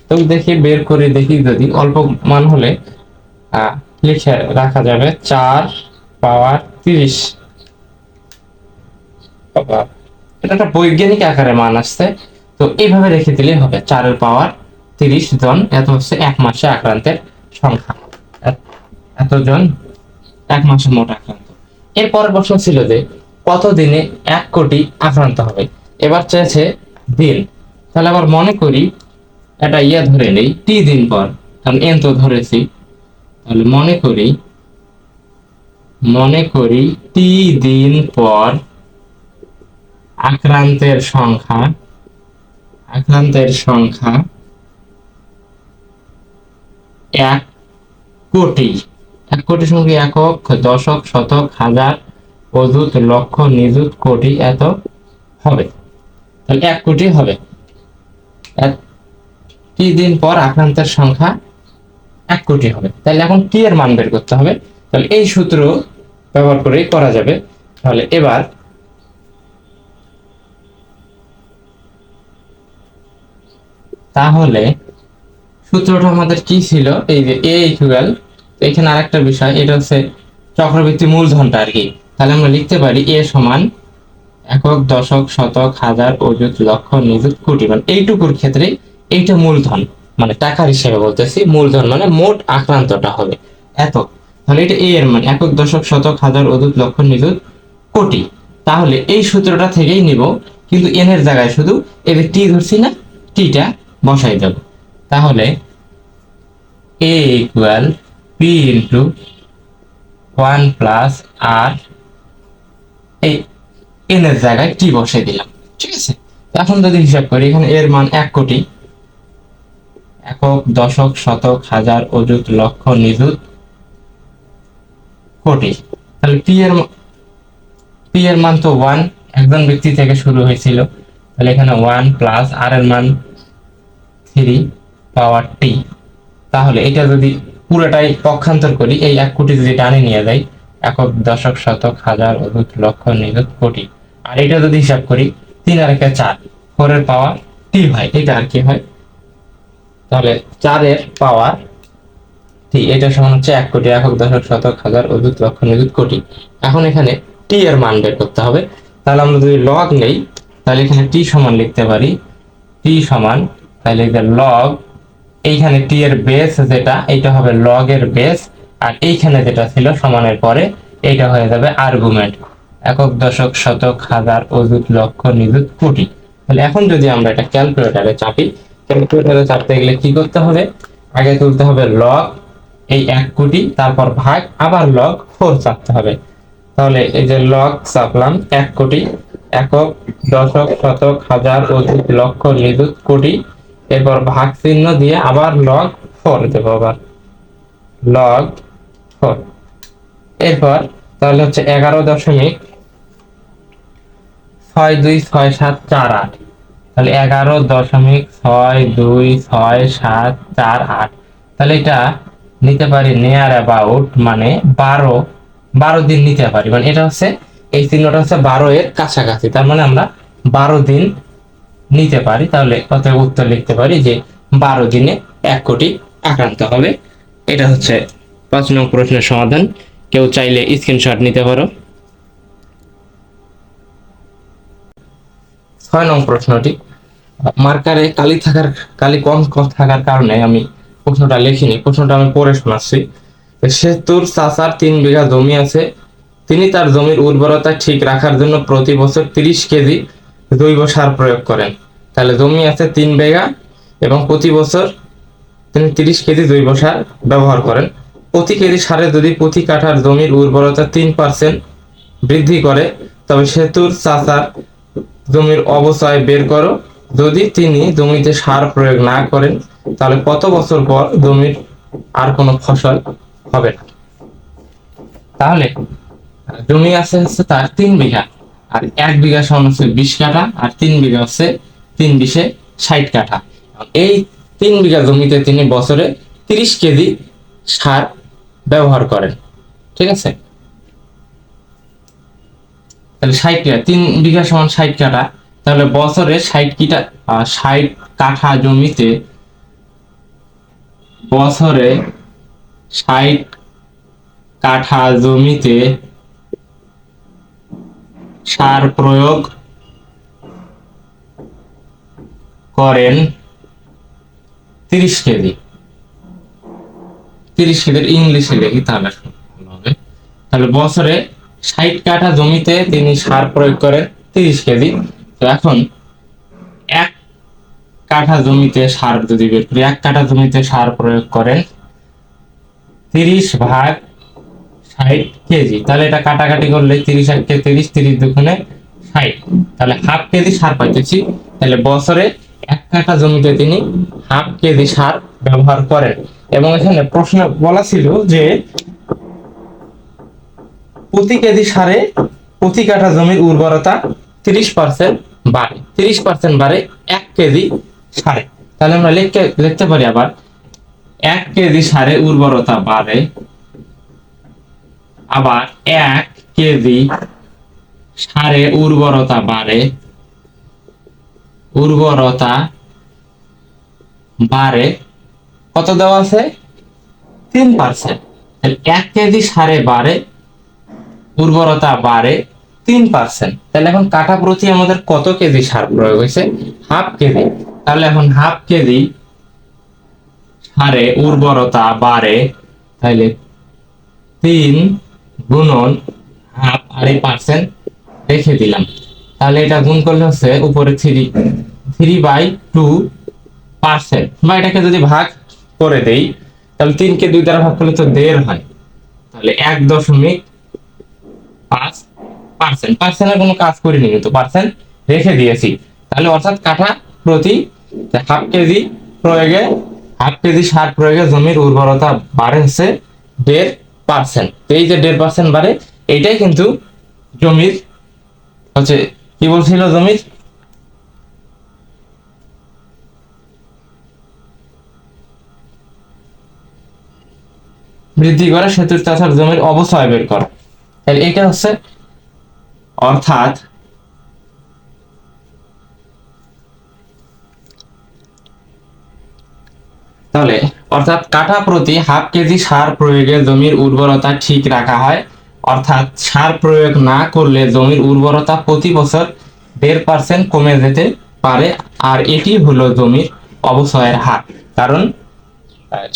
তো দেখি বের করে দেখি, যদি অল্প মান হলে লিখে রাখা যাবে 4 পাওয়ার 30। এটা একটা বৈজ্ঞানিক আকারে মান আসছে, তো এইভাবে রেখে দিলেই হবে, 4 এর পাওয়ার 30 জন, এত হচ্ছে 1 মাসে আক্রান্তের সংখ্যা, এতজন 1 মাসে মোট আক্রান্ত। এরপরের প্রশ্ন ছিল যে কত দিনে 1 কোটি আক্রান্ত হবে। এবার চেয়েছে দিন। তাহলে আবার মনে করি এটা ধরে নেই টি দিন পর, কারণ এন তো ধরেছি। তাহলে মনে করি টি দিন পর আক্রান্তের সংখ্যা, আক্রান্তের সংখ্যা 1 কোটি, এক কোটির সঙ্গে একক, দশক, শতক, হাজার, অযুত, লক্ষ, নিযুত, কোটি এত হবে। তাহলে 1 কোটি হবে। টি দিন পর আক্রান্তের সংখ্যা 1 কোটি হবে। তাহলে এখন টি এর মান বের করতে হবে। তাহলে এই সূত্র ব্যবহার করেই করা যাবে। তাহলে এবার সূত্রটা আমাদের কি ছিল, এই যে এ ইকুয়াল, এখানে আরেকটা বিষয়, এটা হচ্ছে চক্রবৃদ্ধি মূলধনটা আর কি। তাহলে আমরা লিখতে পারি এ সমান একক, দশক, শতক, হাজার, অযুত, লক্ষ, নিযুত, কোটি, মানে এইটুকুর ক্ষেত্রে এইটা মূলধন, মানে টাকার হিসেবে বলতেছি, মূলধন মানে মোট আক্রান্তটা হবে এত। তাহলে এটা এ এর মান একক, দশক, শতক, হাজার, অযুত, লক্ষ, নিযুত, কোটি। তাহলে এই সূত্রটা থেকেই নিব, কিন্তু এন এর জায়গায় শুধু এই যে টি ধরছি না, টিটা বসাই দেব। তাহলে এ ইকুয়াল পি ইন্টু 1 প্লাস আর, এই এন এর জায়গায় টি বসাই দিলাম। ঠিক আছে, এখন যদি হিসাব করি, এখানে এর মান 1 কোটি, একক, দশক, শতক, হাজার, অযুত, লক্ষ, নিযুত, কোটি। তাহলে পি এর মান তো 1, একজন ব্যক্তি থেকে শুরু হয়েছিল। তাহলে এখানে 1 প্লাস আর এর মান 3 পাওয়ার টি। তাহলে এটা যদি পুরোটাই পক্ষান্তর করি, এই 1 কোটি যদি টানে নিয়ে যাই, একক, দশক, শতক, হাজার, অযুত, লক্ষ, নিযুত, কোটি, আর এটা যদি হিসাব করি 3 আর 1 4, 4 এর পাওয়ার টি হয়, এটা আর কি হয়, তাহলে 4 এর পাওয়ার টি, এটা সমান হচ্ছে 1 কোটি, একক, দশক, শতক, হাজার, অযুত, লক্ষ, নিযুত, কোটি। এখন এখানে টি এর মান বের করতে হবে। তাহলে আমরা যদি লগ নেই, তাহলে এখানে টি সমান লিখতে পারি, টি সমান, তাহলে লগ, এইখানে টি এর বেস যেটা, এটা হবে লগ এর বেস, আর এইখানে যেটা ছিল সমানের পরে এইটা হয়ে যাবে আর্গুমেন্ট, একক, দশক, শতক, হাজার, অযুত, লক্ষ, নিযুত, কোটি। তাহলে এখন যদি আমরা এটা ক্যালকুলেটরে চাপি, ক্যালকুলেটরে চাপতে গেলে কি করতে হবে, আগে তুলতে হবে লগ এই 1 কোটি, তারপর ভাগ, আবার লগ 4 চাপতে হবে। তাহলে এই যে লগ চাপলাম 1 কোটি, একক, দশক, শতক, হাজার, অযুত, লক্ষ, নিযুত, কোটি, এরপর ভাগ চিহ্ন দিয়ে আবার লগ 4 দেবো, আবার লগ 4। এরপর তাহলে হচ্ছে 11.626748, তাহলে 11.626748, তাহলে এটা নিতে পারি নিয়ার অ্যাবাউট, মানে 12 দিন নিতে পারি, মানে এটা হচ্ছে এই চিহ্নটা হচ্ছে 12 এর কাছাকাছি, তার মানে আমরা 12 দিন নিতে পারি। তাহলে অতএব উত্তর লিখতে পারি যে 12 দিনে 1 কোটি আক্রান্ত হবে। এটা হচ্ছে 5 নং প্রশ্নের সমাধান। কেউ চাইলে স্ক্রিনশট নিতে পারো। 6 নং প্রশ্নটি, মার্কারে কালি কম থাকার কারণে আমি প্রশ্নটা লিখিনি, প্রশ্নটা আমি পড়ে শোনাচ্ছি। সেতুর চাচার 3 বিঘা জমি আছে, তিনি তার জমির উর্বরতা ঠিক রাখার জন্য প্রতি বছর 30 কেজি জৈব সার প্রয়োগ করেন। তাহলে জমি আছে 3 বিঘা এবং প্রতি বছর তিনি 30 কেজি জৈব সার ব্যবহার করেন। প্রতি কেজি সারে যদি প্রতি কাঠার জমির উর্বরতা 3% বৃদ্ধি করে, তবে সেতুর চাচার জমির অবচয় বের করো। যদি তিনি জমিতে সার প্রয়োগ না করেন, তাহলে কত বছর পর জমির আর কোনো ফসল হবে না। তাহলে জমি আছে হচ্ছে তার 3 বিঘা, আর 1 বিঘা সমান হচ্ছে 20 কাঠা, আর 3 বিঘা হচ্ছে 3 বিঘে 60 কাঠা। এই 3 বিঘা জমিতে তিনি বছরে 30 কেজি সার ব্যবহার করেন। ঠিক আছে, তাহলে 60 কাঠা, 3 বিঘা সমান 60 কাঠা, তাহলে বছরে 60 কাঠা জমিতে বছরে 60 কাঠা জমিতে সার প্রয়োগ করেন 30 কেজি। 30 কেজি ইংলিশে লিখি তাহলে ভালো হবে। তাহলে বছরে 60 কাঠা জমিতে তিনি সার প্রয়োগ করেন 30 কেজি। তো এখন 1 কাঠা জমিতে সার যদি বের করি, 1 কাঠা জমিতে সার প্রয়োগ করেন 30 ভাগ 60 কেজি, তাহলে এটা কাটাকাটি করলে 30 আর 30, 30 দুগুণে 60, তাহলে হাফ কেজি সার পাইতেছি। তাহলে বছরে 1 কাঠা জমিতে তিনি হাফ কেজি সার ব্যবহার করেন। এবং এখানে প্রশ্ন বলা ছিল যে প্রতি কেজি সারে প্রতি কাঠা জমির উর্বরতা 30% বাড়ে। 30% বাড়ে 1 কেজি সারে। তাহলে আমরা লিখতে পারি আবার 1 কেজি সারে উর্বরতা বাড়ে, আবার 1 কেজি সারে উর্বরতা বাড়ে, উর্বরতা বাড়ে কত দেওয়া আছে? 3%। 1 কেজি সারে বাড়ে, উর্বরতা বাড়ে 3%। তাহলে এখন কাঠা প্রতি আমাদের কত কেজি সার প্রয়োগ হয়েছে? Half KG. তাহলে এখন হাফ কেজি সারে উর্বরতা বাড়ে, তাহলে 3 গুণন হাফ আর এই পার্সেন্ট রেখে দিলাম। তাহলে এটা গুণ করলে হচ্ছে উপরে 3/2%, বা এটাকে যদি ভাগ করে দেই তাহলে 3 কে 2 দ্বারা ভাগ করলে তো 1.5 হয়। তাহলে 1.5%। পার্সেন্টের কোনো কাজ করিনি, কিন্তু পার্সেন্ট রেখে দিয়েছি। তাহলে অর্থাৎ কাঠা প্রতি হাফ কেজি প্রয়োগে, হাফ কেজি সার প্রয়োগে জমির উর্বরতা বাড়ে হচ্ছে 1.5%। এই যে 1.5% বাড়ে, এইটাই কিন্তু জমির হচ্ছে কি বলছিল, জমির বৃদ্ধি করে সেতুর চাষার জমির অবক্ষয় বের করা। তাহলে এটা হচ্ছে অর্থাৎ তাহলে অর্থাৎ কাঠা প্রতি হাফ কেজি সার প্রয়োগে জমির উর্বরতা ঠিক রাখা হয়। অর্থাৎ সার প্রয়োগ না করলে জমির উর্বরতা প্রতি বছর 1.5% কমে যেতে পারে, আর এটি হলো জমির অবক্ষয়ের হার। কারণ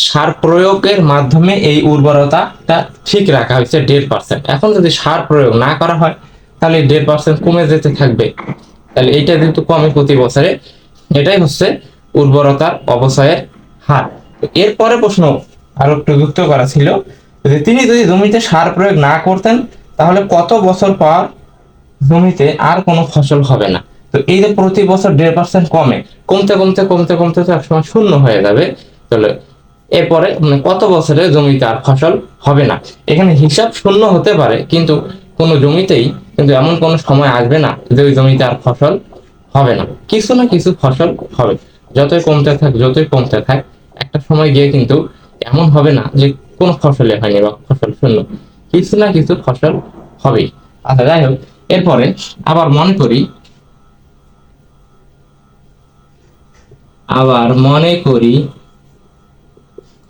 সার প্রয়োগের মাধ্যমে এই উর্বরতাটা ঠিক রাখা হয়েছে 1.5%। এখন যদি সার প্রয়োগ না করা হয় তাহলে 1.5% কমে যেতে থাকবে। তাহলে এইটা কিন্তু কমে প্রতি বছরে, এটাই হচ্ছে উর্বরতার অবক্ষয়ের হার। এরপরে প্রশ্ন আরো একটু যুক্ত করা ছিল যে তিনি যদি জমিতে সার প্রয়োগ না করতেন তাহলে কত বছর পর জমিতে আর কোনো ফসল হবে না। তো এই যে প্রতি বছর 1.5% কমে, কমতে কমতে কমতে কমতে তো একসময় শূন্য হয়ে যাবে। তাহলে এরপরে কত বছরে জমিতে আর ফসল হবে না। এখানে হিসাব শূন্য হতে পারে, কিন্তু কোনো জমিতেই কিন্তু এমন কোনো সময় আসবে না যে ওই জমিতে আর ফসল হবে না। কিছু না কিছু ফসল হবে, যতই কমতে থাক যতই কমতে থাক, একটা সময় গিয়ে কিন্তু এমন হবে না যে কোনো ফসলে হয়নি বা ফসল শূন্য, কিছু না কিছু ফসল হবেই। আচ্ছা, যাই হোক, এরপরে আবার মনে করি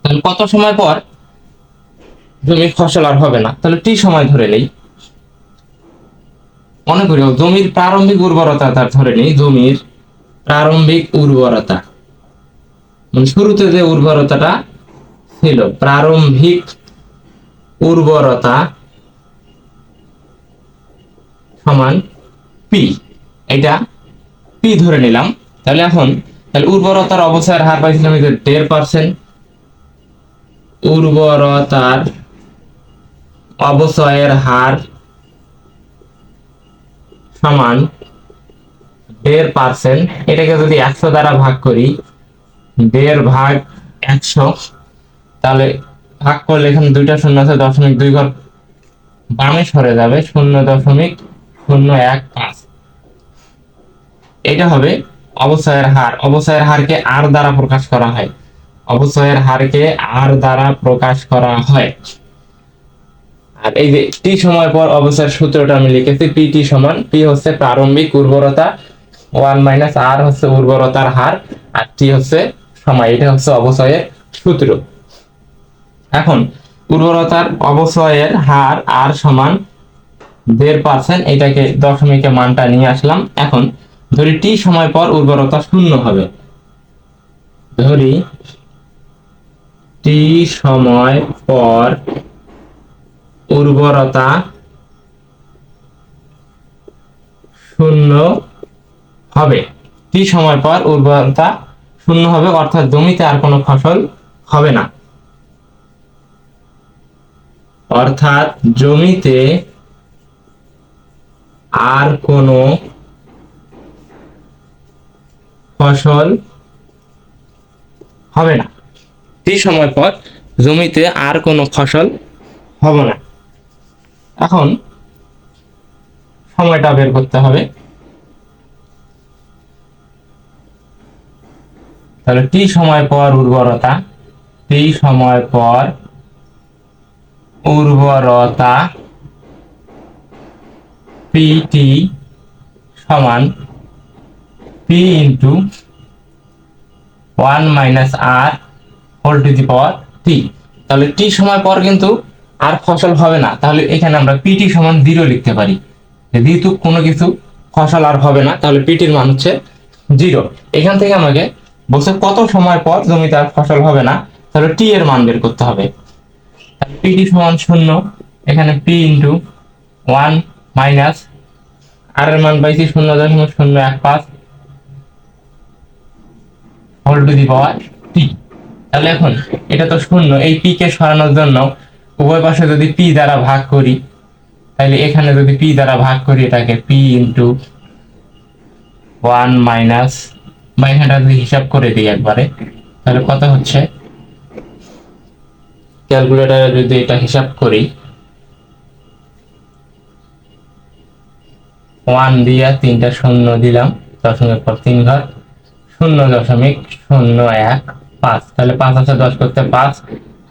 তাহলে কত সময় পর জমির ফসল আর হবে না। তাহলে টি সময় ধরে নেই, মনে করি জমির প্রারম্ভিক উর্বরতা তার ধরে নেই। জমির প্রারম্ভিক উর্বরতা মানে শুরুতে যে উর্বরতাটা ছিল, প্রারম্ভিক উর্বরতা সমান পি, এটা পি ধরে নিলাম। তাহলে এখন তাহলে উর্বরতার অবক্ষয়ের হার পাইছিলাম 1.5%। উর্বরতার অবক্ষয়ের হার সমান 1.5%। এটাকে যদি 100 দ্বারা ভাগ করি, 1.5/100, তাহলে ভাগ করলে এখানে দুইটা শূন্য আছে, 0.2 ঘর বামে সরে যাবে, 0.015। এটা হবে অবক্ষয়ের হার। অবক্ষয়ের হারকে আর দ্বারা প্রকাশ করা হয়, অবক্ষয়ের হারকে আর দ্বারা প্রকাশ করা হয়। আর এই যে টি সময় পর অবক্ষয়ের সূত্রটা আমি লিখেছি, পিটি সমান, পি হচ্ছে প্রারম্ভিক উর্বরতা, 1 - আর হচ্ছে উর্বরতার হার, আর টি হচ্ছে সময়। এটা হচ্ছে অবক্ষয়ের সূত্র। এখন উর্বরতার অবক্ষয়ের হার আর সমান 1.5%, এটাকে দশমিকে মানটা নিয়ে আসলাম। এখন ধরি টি সময় পর উর্বরতা শূন্য হবে, ধরি টি সময় পর উর্বরতা শূন্য হবে। টি সময় পর উর্বরতা শূন্য হবে, অর্থাৎ জমিতে আর কোনো ফসল হবে না। অর্থাৎ জমিতে আর কোনো ফসল হবে না। টি সময় পর জমিতে আর কোনো ফসল হবে না। এখন সময়টা বের করতে হবে। তাহলে টি সময় পর উর্বরতা, টি সময় পর উর্বরতা পিটি সমান P into 1 minus R whole to the power T. তাহলে টি সময় পর কিন্তু আর ফসল হবে না, তাহলে এখানে আমরা পিটি সমান 0 লিখতে পারি। যেহেতু কোনো কিছু ফসল আর হবে না, তাহলে পিটির মান হচ্ছে 0। এখান থেকে আমাকে বলছে কত সময় পর জমিতে আর ফসল হবে না, তাহলে টি এর মান বের করতে হবে। পিটি সমান 0, এখানে পি ইন্টু 1 মাইনাস আর এর মান পাইছি 0.015 whole to the power T. তাহলে এখন এটা তো 0, এই পি কে সরানোর জন্য উভয় পাশে যদি পি দ্বারা ভাগ করি, তাহলে এখানে যদি পি দ্বারা ভাগ করি এটাকে পি ইন্টু 1 মাইনাস, বা এখানটা যদি হিসাব করে দিই একবারে, তাহলে কত হচ্ছে, ক্যালকুলেটরে যদি এটা হিসাব করি, 1 দিয়া 3টা 0 দিলাম, দশমিকের পর 3 ঘর, 0.015। তাহলে 5 আছে 10 করতে 5,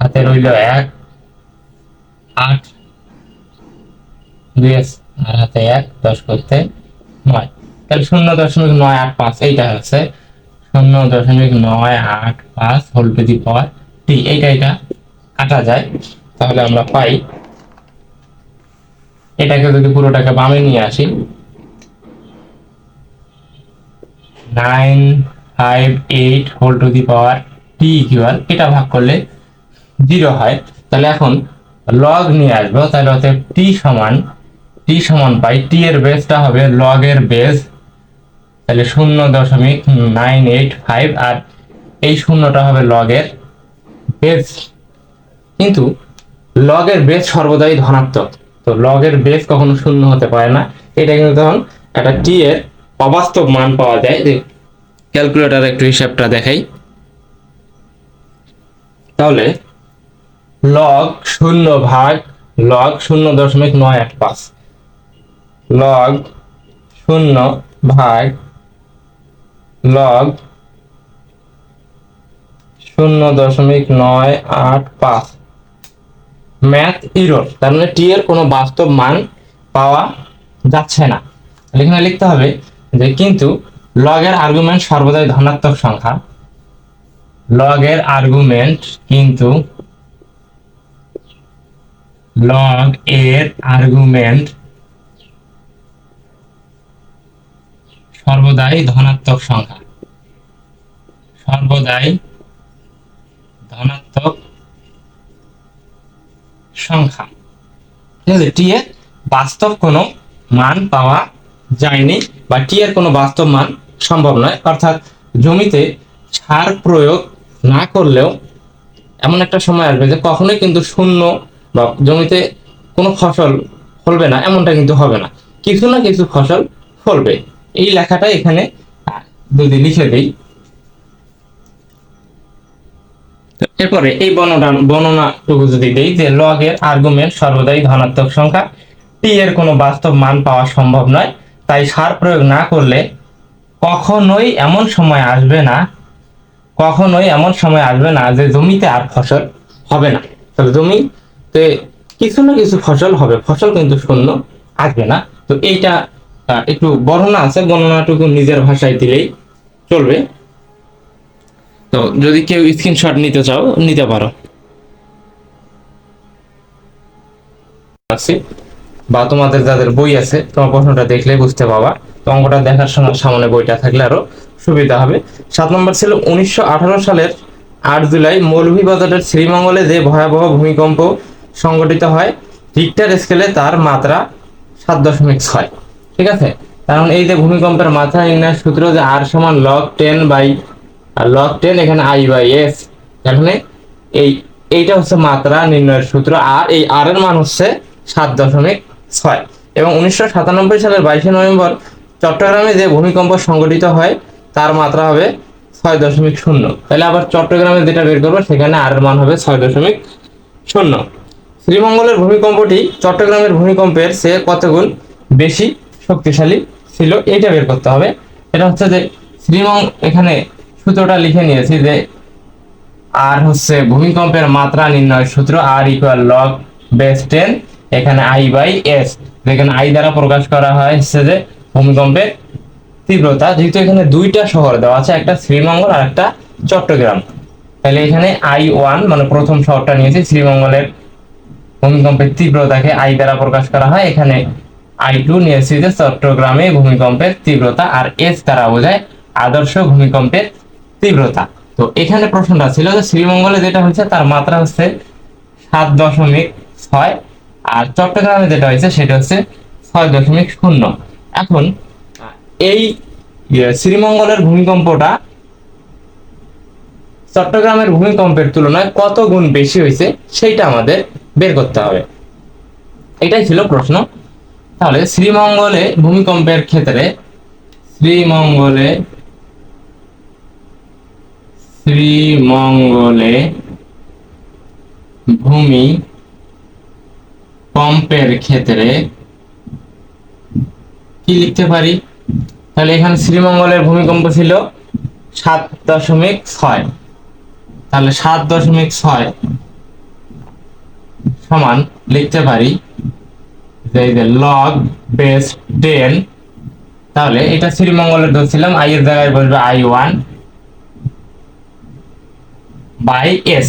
হাতে রইল 1, 8, 2 আর হাতে 1, 10 করতে 9। তাহলে 0.985 এইটা হচ্ছে 0.985 হোল টু দি পাওয়ার টি। এটা কাটা যায়, তাহলে আমরা পাই, এটাকে যদি পুরোটাকে বামে নিয়ে আসি, 958 whole to the power T equal, এটা ভাগ করলে 0 হয়। তাহলে এখন লগ নিয়ে আসবো, তাহলে হচ্ছে টি সমান পাই, টি এর বেসটা হবে লগ এর বেস, তাহলে 0.985, আর এই শূন্যটা হবে লগ এর বেস। কিন্তু লগ এর বেস সর্বদাই ধনাত্মক, তো লগ এর বেস কখনো 0 হতে পারে না। এটা কিন্তু তখন একটা টি এর অবাস্তব মান পাওয়া যায়। ক্যালকুলেটর একটু হিসাবটা দেখাই, তাহলে লগ 0 ভাগ লগ 0.985, লগ 0 ভাগ লগ 0.985, ম্যাথ ইরর, তার মানে টি এর কোনো বাস্তব মান পাওয়া যাচ্ছে না। এখানে লিখতে হবে যে কিন্তু লগ এর আর্গুমেন্ট সর্বদাই ধনাত্মক সংখ্যা, লগ এর আর্গুমেন্ট কিন্তু লগ এর আর্গুমেন্ট সর্বদাই ধনাত্মক সংখ্যা, সর্বদাই ধনাত্মক সংখ্যা। টি এর বাস্তব কোনো মান পাওয়া যায়নি, বা টি এর কোনো বাস্তব মান সম্ভব নয়। অর্থাৎ জমিতে সার প্রয়োগ না করলেও এমন একটা সময় আসবে যে কখনোই কিন্তু 0 বা জমিতে কোনো ফসল ফলবে না, এমনটা কিন্তু হবে না, কিছু না কিছু ফসল ফলবে। এই লেখাটা এখানে যদি লিখে দিই, এরপরে এই বর্ণনাটুকু যদি দেই যে লগ এর আর্গুমেন্ট সর্বদাই ধনাত্মক সংখ্যা, টি এর কোনো বাস্তব মান পাওয়া সম্ভব নয়, তাই সার প্রয়োগ না করলে কখনোই এমন সময় আসবে না যে জমিতে আর ফসল হবে না। তাহলে জমিতে কিছু না কিছু ফসল হবে, ফসল কিন্তু 0 আসবে না। তো এইটা একটু বর্ণনা আছে, বর্ণনাটুকু নিজের ভাষায় দিলেই চলবে। তো যদি কেউ স্ক্রিনশট নিতে চাও নিতে পারো, বা তোমাদের যাদের বই আছে তোমার প্রশ্নটা দেখলে বুঝতে পাবা, তো অঙ্কটা দেখার সময় সামনে বইটা থাকলে আরো সুবিধা হবে। 7 নম্বর ছিল 1918 সালের 8 জুলাই মৌলভীবাজারের শ্রীমঙ্গলে যে ভয়াবহ ভূমিকম্প সংঘটিত হয়, রিক্টার স্কেলে তার মাত্রা 7.6। ঠিক আছে, কারণ এই যে ভূমিকম্পের মাত্রা নির্ণয়ের সূত্র যে আর সমান লগ 10 বাই লগ 10, এখানে আই বাই এস, এখানে এইটা হচ্ছে মাত্রা নির্ণয়ের সূত্র, আর এই আর এর মান হচ্ছে 7.6। এবং 1997 সালের 22 নভেম্বর চট্টগ্রামে যে ভূমিকম্প সংঘটিত হয় তার মাত্রা হবে 6.0। তাহলে আবার চট্টগ্রামে যেটা বের করবো সেখানে আর এর মান হবে 6.0। শ্রীমঙ্গলের ভূমিকম্পটি চট্টগ্রামের ভূমিকম্পের চেয়ে কত গুণ বেশি শক্তিশালী ছিল, এটা বের করতে হবে। এটা হচ্ছে যে এখানে সূত্রটা লিখে নিয়েছি যে আর হচ্ছে ভূমিকম্পের মাত্রা নির্ণয়ের সূত্র, আর ইকুয়াল লগ বেস 10, এখানে আই বাই এস, যেখানে আই দ্বারা প্রকাশ করা হয় হচ্ছে যে ভূমিকম্পের তীব্রতা। যেহেতু এখানে দুইটা শহর দেওয়া আছে, একটা শ্রীমঙ্গল আর একটা চট্টগ্রাম, তাহলে এখানে I1 মানে প্রথম শহরটা নিয়েছি, শ্রীমঙ্গলের ভূমিকম্পের তীব্রতাকে আই দ্বারা প্রকাশ করা হয়। এখানে I2 নিয়েছি যে চট্টগ্রামে ভূমিকম্পের তীব্রতা, আর এস দ্বারা বোঝায় আদর্শ ভূমিকম্পের তীব্রতা। তো এখানে প্রশ্নটা ছিল যে শ্রীমঙ্গলে যেটা হয়েছে তার মাত্রা হচ্ছে 7.6, আর চট্টগ্রামে যেটা হয়েছে সেটা হচ্ছে 6.0। এখন এই শ্রীমঙ্গলের ভূমিকম্পটা চট্টগ্রামের ভূমিকম্পের তুলনায় কত গুণ বেশি হয়েছে সেইটা আমাদের বের করতে হবে, এটাই ছিল প্রশ্ন। তাহলে শ্রীমঙ্গলে ভূমিকম্পের ক্ষেত্রে শ্রীমঙ্গলে ভূমিকম্পের ক্ষেত্রে কি লিখতে পারি? তাহলে এখানে শ্রীমঙ্গলের ভূমিকম্প ছিল 7.6, তাহলে 7.6 সমান লিখতে পারি যে লগ বেস 10। তাহলে এটা শ্রীমঙ্গলের ধরছিলাম, আই এর জায়গায় বসবে I1 বাই এস,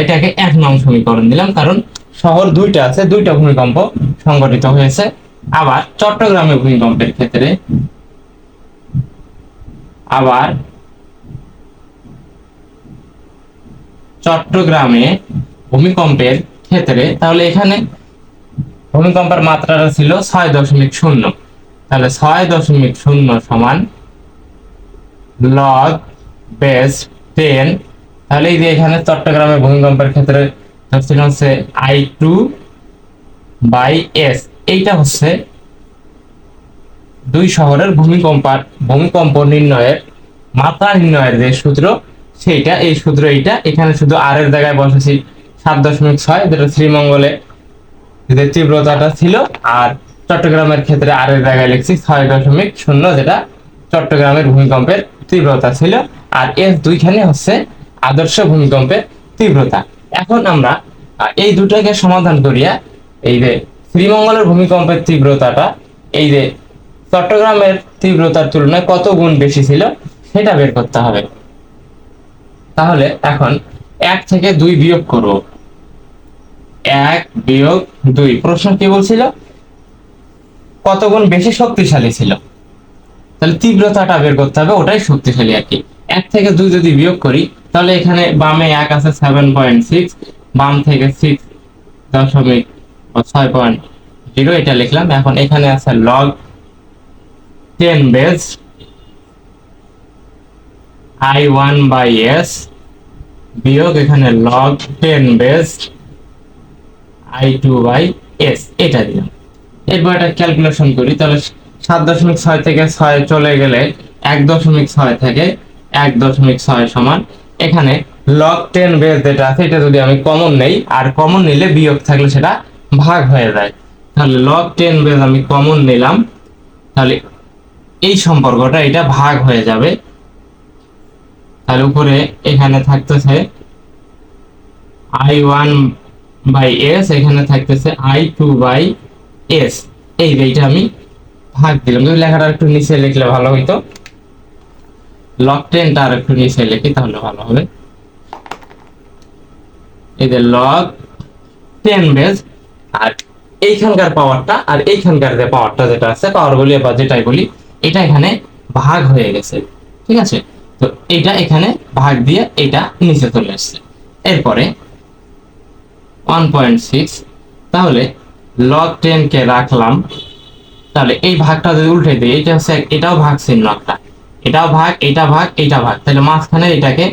এটাকে 1 নং সমীকরণ দিলাম, কারণ শহর দুইটা আছে, দুইটা ভূমিকম্প সংঘটিত হয়েছে। আবার চট্টগ্রামে ভূমিকম্পের ক্ষেত্রে তাহলে এখানে ভূমিকম্পের মাত্রাটা ছিল 6.0, তাহলে 6.0 সমান লগ বেস 10। তাহলে এই যে এখানে চট্টগ্রামে ভূমিকম্পের ক্ষেত্রে হচ্ছে I2 বাই এস, এইটা হচ্ছে দুই শহরের ভূমিকম্প নির্ণয়ের মাত্রা নির্ণয়ের যে সূত্র সেইটা, এই সূত্র এইটা। এখানে শুধু আর এর জায়গায় বসেছি 7.6, যেটা শ্রীমঙ্গলে যে তীব্রতাটা ছিল, আর চট্টগ্রামের ক্ষেত্রে আর এর জায়গায় লিখছি 6.0, যেটা চট্টগ্রামের ভূমিকম্পের তীব্রতা ছিল, আর এস দুইখানে হচ্ছে আদর্শ ভূমিকম্পের তীব্রতা। এখন আমরা এই দুটাকে সমাধান করিয়া এই যে শ্রীমঙ্গলের ভূমিকম্পের তীব্রতাটা এই যে চট্টগ্রামের তীব্রতার তুলনায় কত গুণ বেশি ছিল সেটা বের করতে হবে। তাহলে এখন 1 থেকে 2 বিয়োগ করব। 1 বিয়োগ 2, প্রশ্ন কি বলছিল? কত গুণ বেশি শক্তিশালী ছিল, তাহলে তীব্রতাটা বের করতে হবে, ওটাই শক্তিশালী আর কি। 1 থেকে 2 যদি বিয়োগ করি, তাহলে এখানে বামে 1 আছে 7.6, বাম থেকে 6.0 এটা লিখলাম। এখন এখানে আছে log 10 base I1 by S বিয়োগ এখানে log 10 base I2 by S, এটা দিলাম। এরপর এটা ক্যালকুলেশন করি, তাহলে 7.6 থেকে 6 চলে গেলে 1.6 থেকে 1.6 সমান, এখানে লগ 10 বেস যেটা আছে এটা যদি আমি কমন নেই, আর কমন নিলে বিয়োগ থাকলে সেটা ভাগ হয়ে যায়, তাহলে লগ 10 বেস আমি কমন নিলাম, তাহলে এই সম্পর্কটা এটা ভাগ হয়ে যাবে। তার উপরে এখানে থাকতেছে I1 বাই এস, এখানে থাকতেছে I2 বাই এস, এইটা আমি ভাগ দিলাম। যদি লেখাটা একটু নিচে লিখলে ভালো হইতো, লগ 10টা আর একটু নিচে লিখি তাহলে ভালো হবে। এই যে লগ 10 বেস, আর এইখানকার পাওয়ারটা আর এইখানকার যে পাওয়ারটা যেটা আছে, পাওয়ার বলি বা যেটাই বলি, এটা এখানে ভাগ হয়ে গেছে, ঠিক আছে। তো এটা এখানে ভাগ দিয়ে এটা নিচে চলে আসছে। এরপরে 1.6, তাহলে লগ 10 কে রাখলাম, তাহলে এই ভাগটা যদি উল্টে দিই, এটা হচ্ছে এটাও ভাগ চিহ্ন একটা, এটাও ভাগ, এটা ভাগ, এইটা ভাগ, তাহলে মাঝখানে এটাকে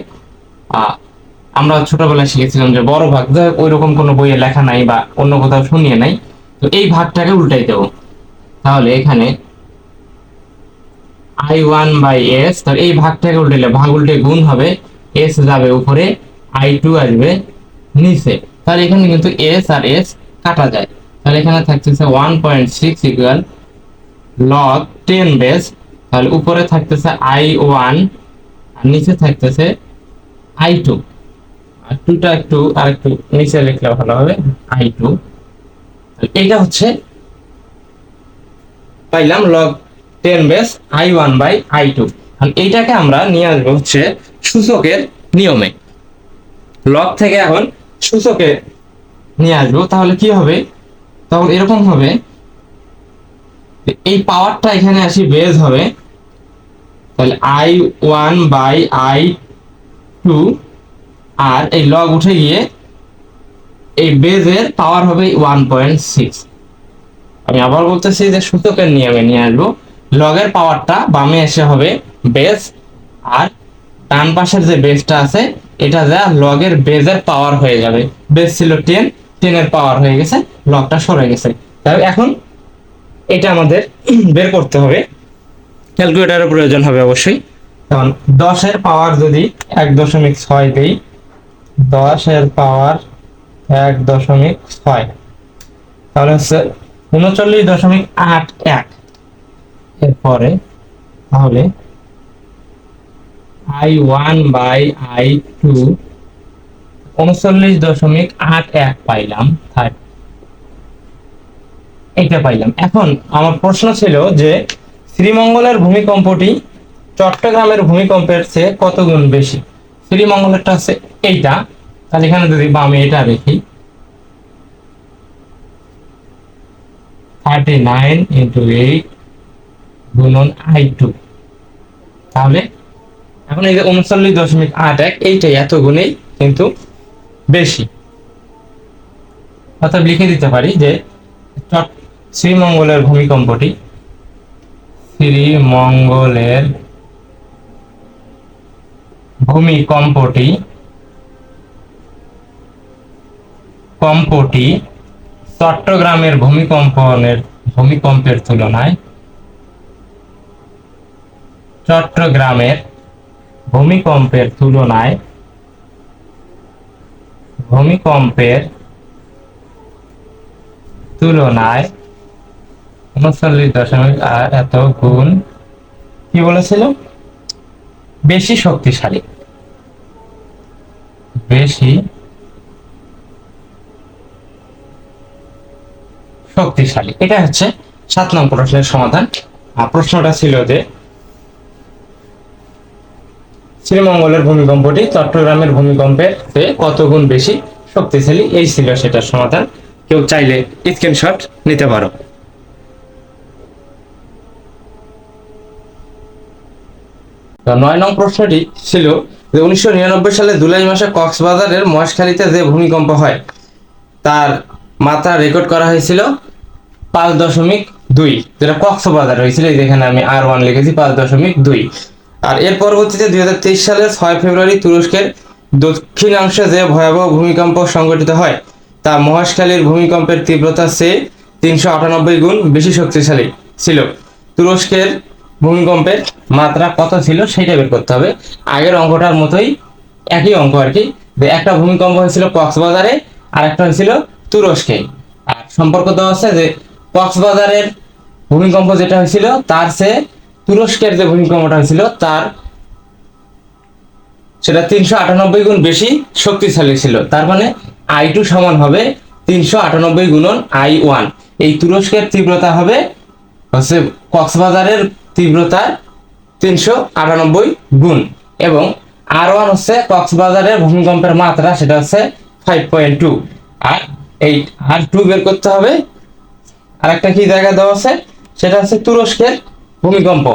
আমরা ছোটবেলায় শিখেছিলাম যে বড় ভাগ, ওই রকম কোনো বইয়ে লেখা নাই বা অন্য কোথাও শুনিয়ে নাই, তো এই ভাগটাকে উল্টাই দেব। তাহলে এখানে I1 বাই এস, তাহলে এই ভাগটাকে উল্টাইলে ভাগ উল্টে গুণ হবে, এস যাবে উপরে, I2 আসবে নিচে, তাহলে এখানে কিন্তু এস আর এস কাটা যায়, তাহলে এখানে থাকতেছে 1.6 ইকুয়াল লগ 10 বেস, তাহলে উপরে থাকতেছে i1 আর নিচে থাকতেছে i2, আর 2টা একটু আরেকটু নিচে লিখলে ভালো হবে, i2। এটা হচ্ছে পাইলাম log 10 base i1 by i2। এইটাকে আমরা নিয়ে আসবো হচ্ছে সূচকের নিয়মে, লগ থেকে এখন সূচকে নিয়ে আসবো। তাহলে কি হবে, তখন এরকম হবে, এই পাওয়ারটা এখানে আসি বেস হবে, তাহলে i1 বাই i2, আর এই লগ উঠে গিয়ে এই বেজের পাওয়ার হবে 1.6। আমি আবার বলতেছি যে সূচকের নিয়মে নিয়ে আসবো, লগের পাওয়ারটা বামে এসে হবে বেস, আর ডান পাশের যে বেসটা আছে এটা যা লগের বেজের পাওয়ার হয়ে যাবে। বেস ছিল 10, 10 এর পাওয়ার হয়ে গেছে, লগটা সরে গেছে। তাহলে এখন এটা আমাদের বের করতে হবে, ক্যালকুলেটরের প্রয়োজন হবে অবশ্যই। কারণ 10 এর পাওয়ার যদি 1.6 দেই, 10 এর পাওয়ার 1.6, তাহলে হচ্ছে 39.81। এরপরে তাহলে i1 বাই i2 39.81 পাইলাম, এইটা পাইলাম। এখন আমার প্রশ্ন ছিল যে শ্রীমঙ্গলের ভূমিকম্পটি চট্টগ্রামের ভূমিকম্পের চেয়ে কত গুণ বেশি। শ্রীমঙ্গলেরটা হচ্ছে এইটা, তাহলে এখানে যদি বামে এটা দেখি 39 ইন্টু 8 গুণন i2, তাহলে এখন এই যে 39.81 এইটাই এত গুণেই কিন্তু বেশি। অর্থাৎ লিখে দিতে পারি যে শ্রীমঙ্গলের ভূমিকম্পটি, শ্রীমঙ্গলের ভূমিকম্পটি চট্টগ্রামের ভূমিকম্পের তুলনায় চট্টগ্রামের ভূমিকম্পের 39 এত গুণ কি বলেছিল, বেশি শক্তিশালী, বেশি শক্তিশালী। এটা হচ্ছে 7 নং প্রশ্নের সমাধান। প্রশ্নটা ছিল যে শ্রীমঙ্গলের ভূমিকম্পটি চট্টগ্রামের ভূমিকম্পের চেয়ে কত গুণ বেশি শক্তিশালী, এই ছিল সেটার সমাধান। কেউ চাইলে স্ক্রিনশট নিতে পারো। 9 নং প্রশ্নটি ছিল যে 1999 সালে জুলাই মাসে কক্সবাজারের মহেশখালীতে যে ভূমিকম্প হয় তার মাত্রা রেকর্ড করা হয়েছিল 5.2, যেটা কক্সবাজার হয়েছিল, যেখানে আমি R1 লিখেছি 5.2। আর এর পরবর্তীতে 2023 সালের 6 ফেব্রুয়ারি তুরস্কের দক্ষিণাংশে যে ভয়াবহ ভূমিকম্প সংঘটিত হয় তা মহেশখালীর ভূমিকম্পের তীব্রতার চেয়ে 398 গুণ বেশি শক্তিশালী ছিল। তুরস্কের ভূমিকম্পের মাত্রা কত ছিল সেটা বের করতে হবে। আগের অঙ্কটার মতোই একই অঙ্ক আর কি, যে একটা ভূমিকম্প হয়েছিল কক্সবাজারে আর একটা হয়েছিল তুরস্কে। আর সম্পর্ক দেওয়া আছে যে কক্সবাজারের ভূমিকম্প যেটা হয়েছিল তার চেয়ে তুরস্কের যে ভূমিকম্পটা হয়েছিল তার সেটা 398 গুণ বেশি শক্তিশালী ছিল। তার মানে i2 সমান হবে 398 গুণন i1। এই তুরস্কের তীব্রতা হবে হচ্ছে কক্সবাজারের তীব্রতার 398 গুণ, এবং R1 হচ্ছে কক্সবাজারের ভূমিকম্পের মাত্রা, সেটা হচ্ছে 5.2। আর এই R2 বের করতে হবে। আরেকটা কি জায়গা দেওয়া আছে, সেটা হচ্ছে তুরস্কের ভূমিকম্প,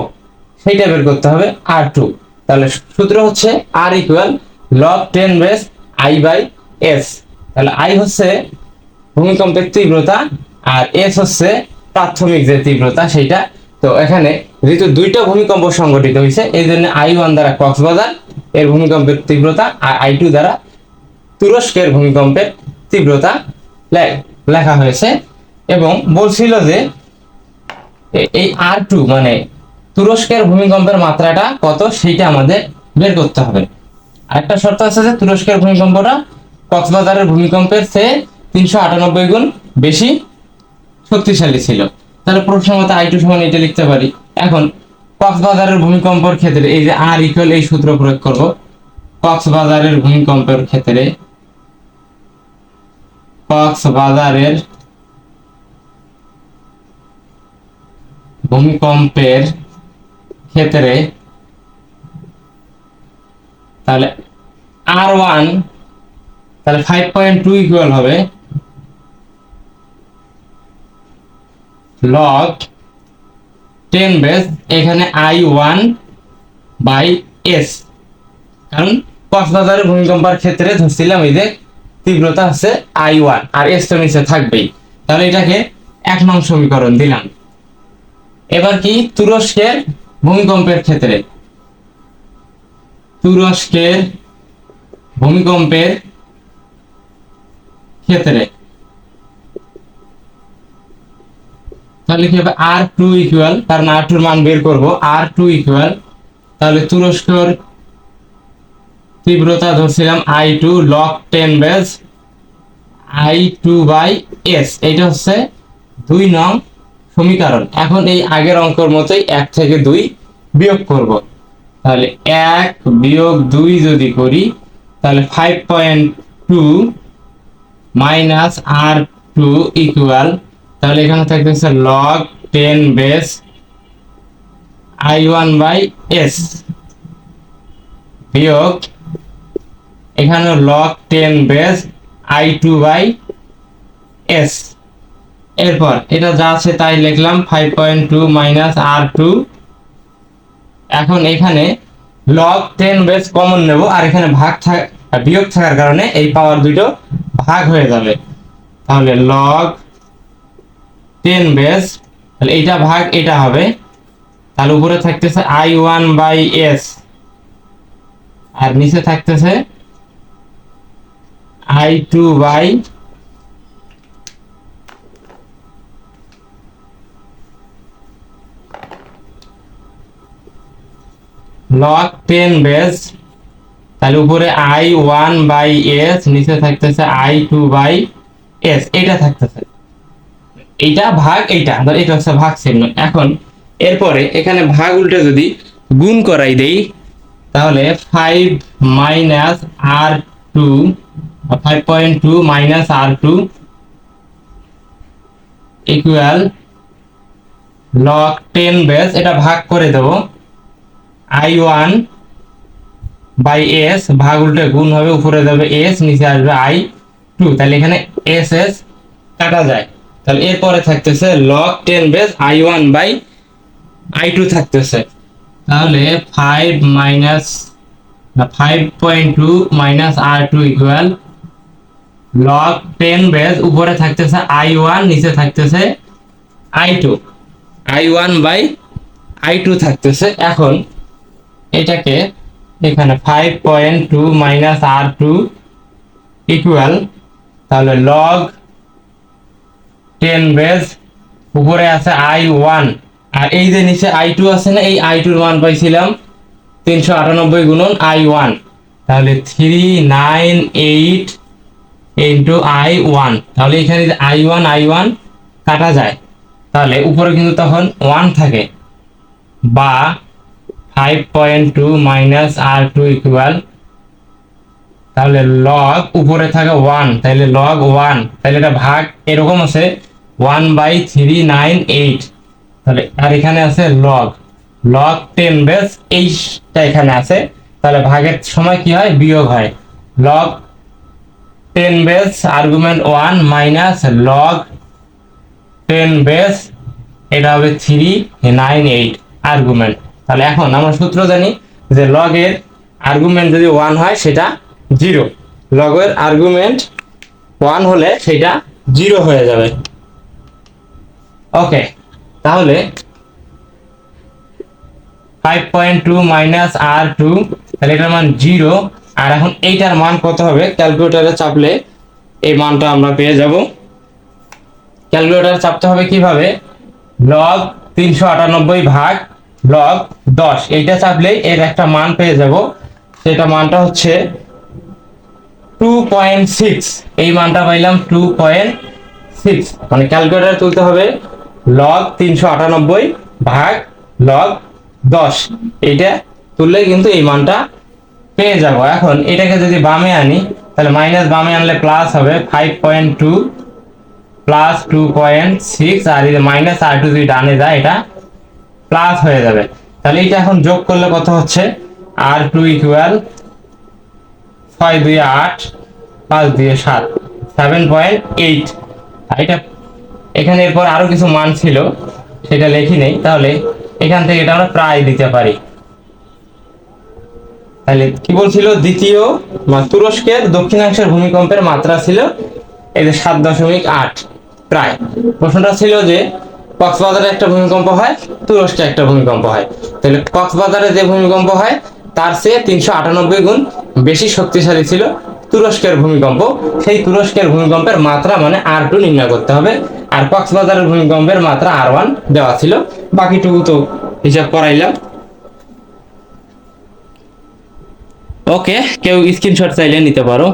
সেইটা বের করতে হবে R2। তাহলে সূত্র হচ্ছে R equal log 10 base I by S। তাহলে I হচ্ছে ভূমিকম্পের তীব্রতা আর S হচ্ছে প্রাথমিক যে তীব্রতা সেইটা। তো এখানে যেহেতু দুইটা ভূমিকম্প সংঘটিত হয়েছে এই জন্য I1 দ্বারা কক্সবাজার এর ভূমিকম্পের তীব্রতা আর I2 দ্বারা তুরস্কের ভূমিকম্পের তীব্রতা লেখা হয়েছে। এবং বলছিল যে এই R2 মানে তুরস্কের ভূমিকম্পের মাত্রাটা কত সেইটা আমাদের বের করতে হবে। আরেকটা শর্ত আছে যে তুরস্কের ভূমিকম্পটা কক্সবাজারের ভূমিকম্পের চেয়ে 398 গুণ বেশি শক্তিশালী ছিল। তাহলে প্রশ্ন মতো I2 সমান এটা লিখতে পারি। এখন কক্সবাজারের ভূমিকম্পের ক্ষেত্রে এই যে R ইকুয়াল এই সূত্র প্রয়োগ করব। কক্সবাজারের ভূমিকম্পের ক্ষেত্রে তাহলে R1 তাহলে 5.2 ইকুয়াল হবে log 10 বেস এখানে I1 বাই S, কারণ কক্সবাজারের ভূমিকম্পের ক্ষেত্রে ধরছিলাম এই যে তীব্রতা হচ্ছে I1 আর S তো নিচে থাকবেই। তাহলে এটাকে 1 নং সমীকরণ দিলাম। এবার কি তুরস্কের ভূমিকম্পের ক্ষেত্রে তাহলে কি হবে R2 ইকুয়াল, কারণ R2 এর মান বের করব, R2 ইকুয়াল তাহলে তুরস্কের তীব্রতা ধরছিলাম I2 log 10 base I2 by S, এটা হচ্ছে 2 নং সমীকরণ। এখন এই আগের অঙ্কের মতোই 1 থেকে 2 বিয়োগ করব। তাহলে 1 বিয়োগ 2 যদি করি তাহলে 5.2 মাইনাস R2 ইকুয়াল তাহলে এখানে থাকতেছে log 10 base I1 by S বিয়োগ এখানে log 10 base I2 by S। এরপর এটা যা আছে তাই লিখলাম 5.2 মাইনাস R2। এখন এখানে log 10 বেস কমন নেব আর এখানে বিয়োগ থাকার কারণে এই পাওয়ার দুটো ভাগ হয়ে যাবে। তাহলে log 10 বেস তাহলে এটা ভাগ এটা হবে, তাহলে উপরে থাকতেছে I1 বাই S আর নিচে থাকতেছে I2 বাই log 10 বেস তাহলে উপরে I1 বাই S নিচে থাকতেছে I2 বাই S, এটা থাকতেছে এইটা ভাগ এইটা, ধর এটা হচ্ছে ভাগ চিহ্ন। এখন এরপরে এখানে ভাগ উল্টে যদি গুণ করাই দেই তাহলে 5 minus R2 5.2 minus R2 equal log 10 base, এটা ভাগ করে দেব I1 বাই S, ভাগ উল্টে গুণ হবে, উপরে যাবে S নিচে আসবে I2, তাহলে এখানে S কাটা যায়। তাহলে এরপরে থাকতেছে log 10 base I1 by I2 থাকতেছে, তাহলে 5.2 minus R2 equal log 10 base উপরে থাকতেছে I1 নিচে থাকতেছে I2, I1 বাই I2 থাকতেছে। এখন এটাকে এখানে 5.2 মাইনাস R2 ইকুয়াল তাহলে log 10 বেস উপরে আছে I1 আর এই যে নিচে I2 আছে না, এই I2 এর মান পাইছিলাম 398 গুণন I1, তাহলে 398 ইনটু I1, তাহলে এখানে I1 কাটা যায়, তাহলে উপরে কিন্তু তখন 1 থাকে, বা 5.2 মাইনাস R2 ইকুয়াল তাহলে log উপরে থাকে 1 তাহলে log 1, তাহলে এটা ভাগ এরকম আছে 1/398, তাহলে আর এখানে আছে log 10 বেস এইটা এখানে আছে, তাহলে ভাগের সময় কি হয় বিয়োগ হয়, log 10 base argument 1 minus log 10 base এটা হবে 398 আর্গুমেন্ট। তাহলে এখন আমরা সূত্র জানি যে log এর আর্গুমেন্ট যদি 1 হয় সেটা 0, log এর আর্গুমেন্ট 1 হলে সেটা 0 হয়ে যাবে। ওকে, তাহলে 5.2 মাইনাস R2 তাহলে এটার মান 0, আর এখন এইটার মান কত হবে ক্যালকুলেটরে চাপলে এই মানটা আমরা পেয়ে যাব। ক্যালকুলেটরে চাপতে হবে কিভাবে, log 398 ভাগ log 10 এইটা চাপলে এর একটা মান পেয়ে যাব, সেটা মানটা হচ্ছে 2.6, এই মানটা পাইলাম 2.6। মানে ক্যালকুলেটর তুলতে হবে লগ 398 ভাগ লগ 10, এইটা তুললে কিন্তু এই মানটা পেয়ে যাব। এখন এটাকে যদি বামে আনি তাহলে মাইনাস বামে আনলে প্লাস হবে 5.2 প্লাস 2.6, আর এই মাইনাস আর টু যদি ডানে যায় এটা প্লাস হয়ে যাবে। তাহলে এটা এখন যোগ করলে কত হচ্ছে, আর টু ইকুয়াল 6 2 8 5 2 7, 7.8। আর এটা এখানে এরপর আরো কিছু মান ছিল সেটা লিখি নেই, তাহলে এখান থেকে এটা আমরা প্রায় দিতে পারি। তাহলে কি বলছিল, দ্বিতীয় তুরস্কের দক্ষিণাংশের ভূমিকম্পের মাত্রা ছিল এই যে 7.8 প্রায়। প্রশ্নটা ছিল যে কক্সবাজারে একটা ভূমিকম্প হয়, তুরস্কে একটা ভূমিকম্প হয়, তাহলে কক্সবাজারে যে ভূমিকম্প হয় তার চেয়ে 398 গুণ বেশি শক্তিশালী ছিল তুরস্কের ভূমিকম্প। সেই তুরস্কের ভূমিকম্পের মাত্রা মানে R2 নির্ণয় করতে হবে, আর কক্সবাজারের ভূমিকম্পের মাত্রা R1 দেওয়া ছিল, বাকিটুকু তো হিসাব করাইলাম। ওকে, কেউ স্ক্রিনশট চাইলে নিতে পারো।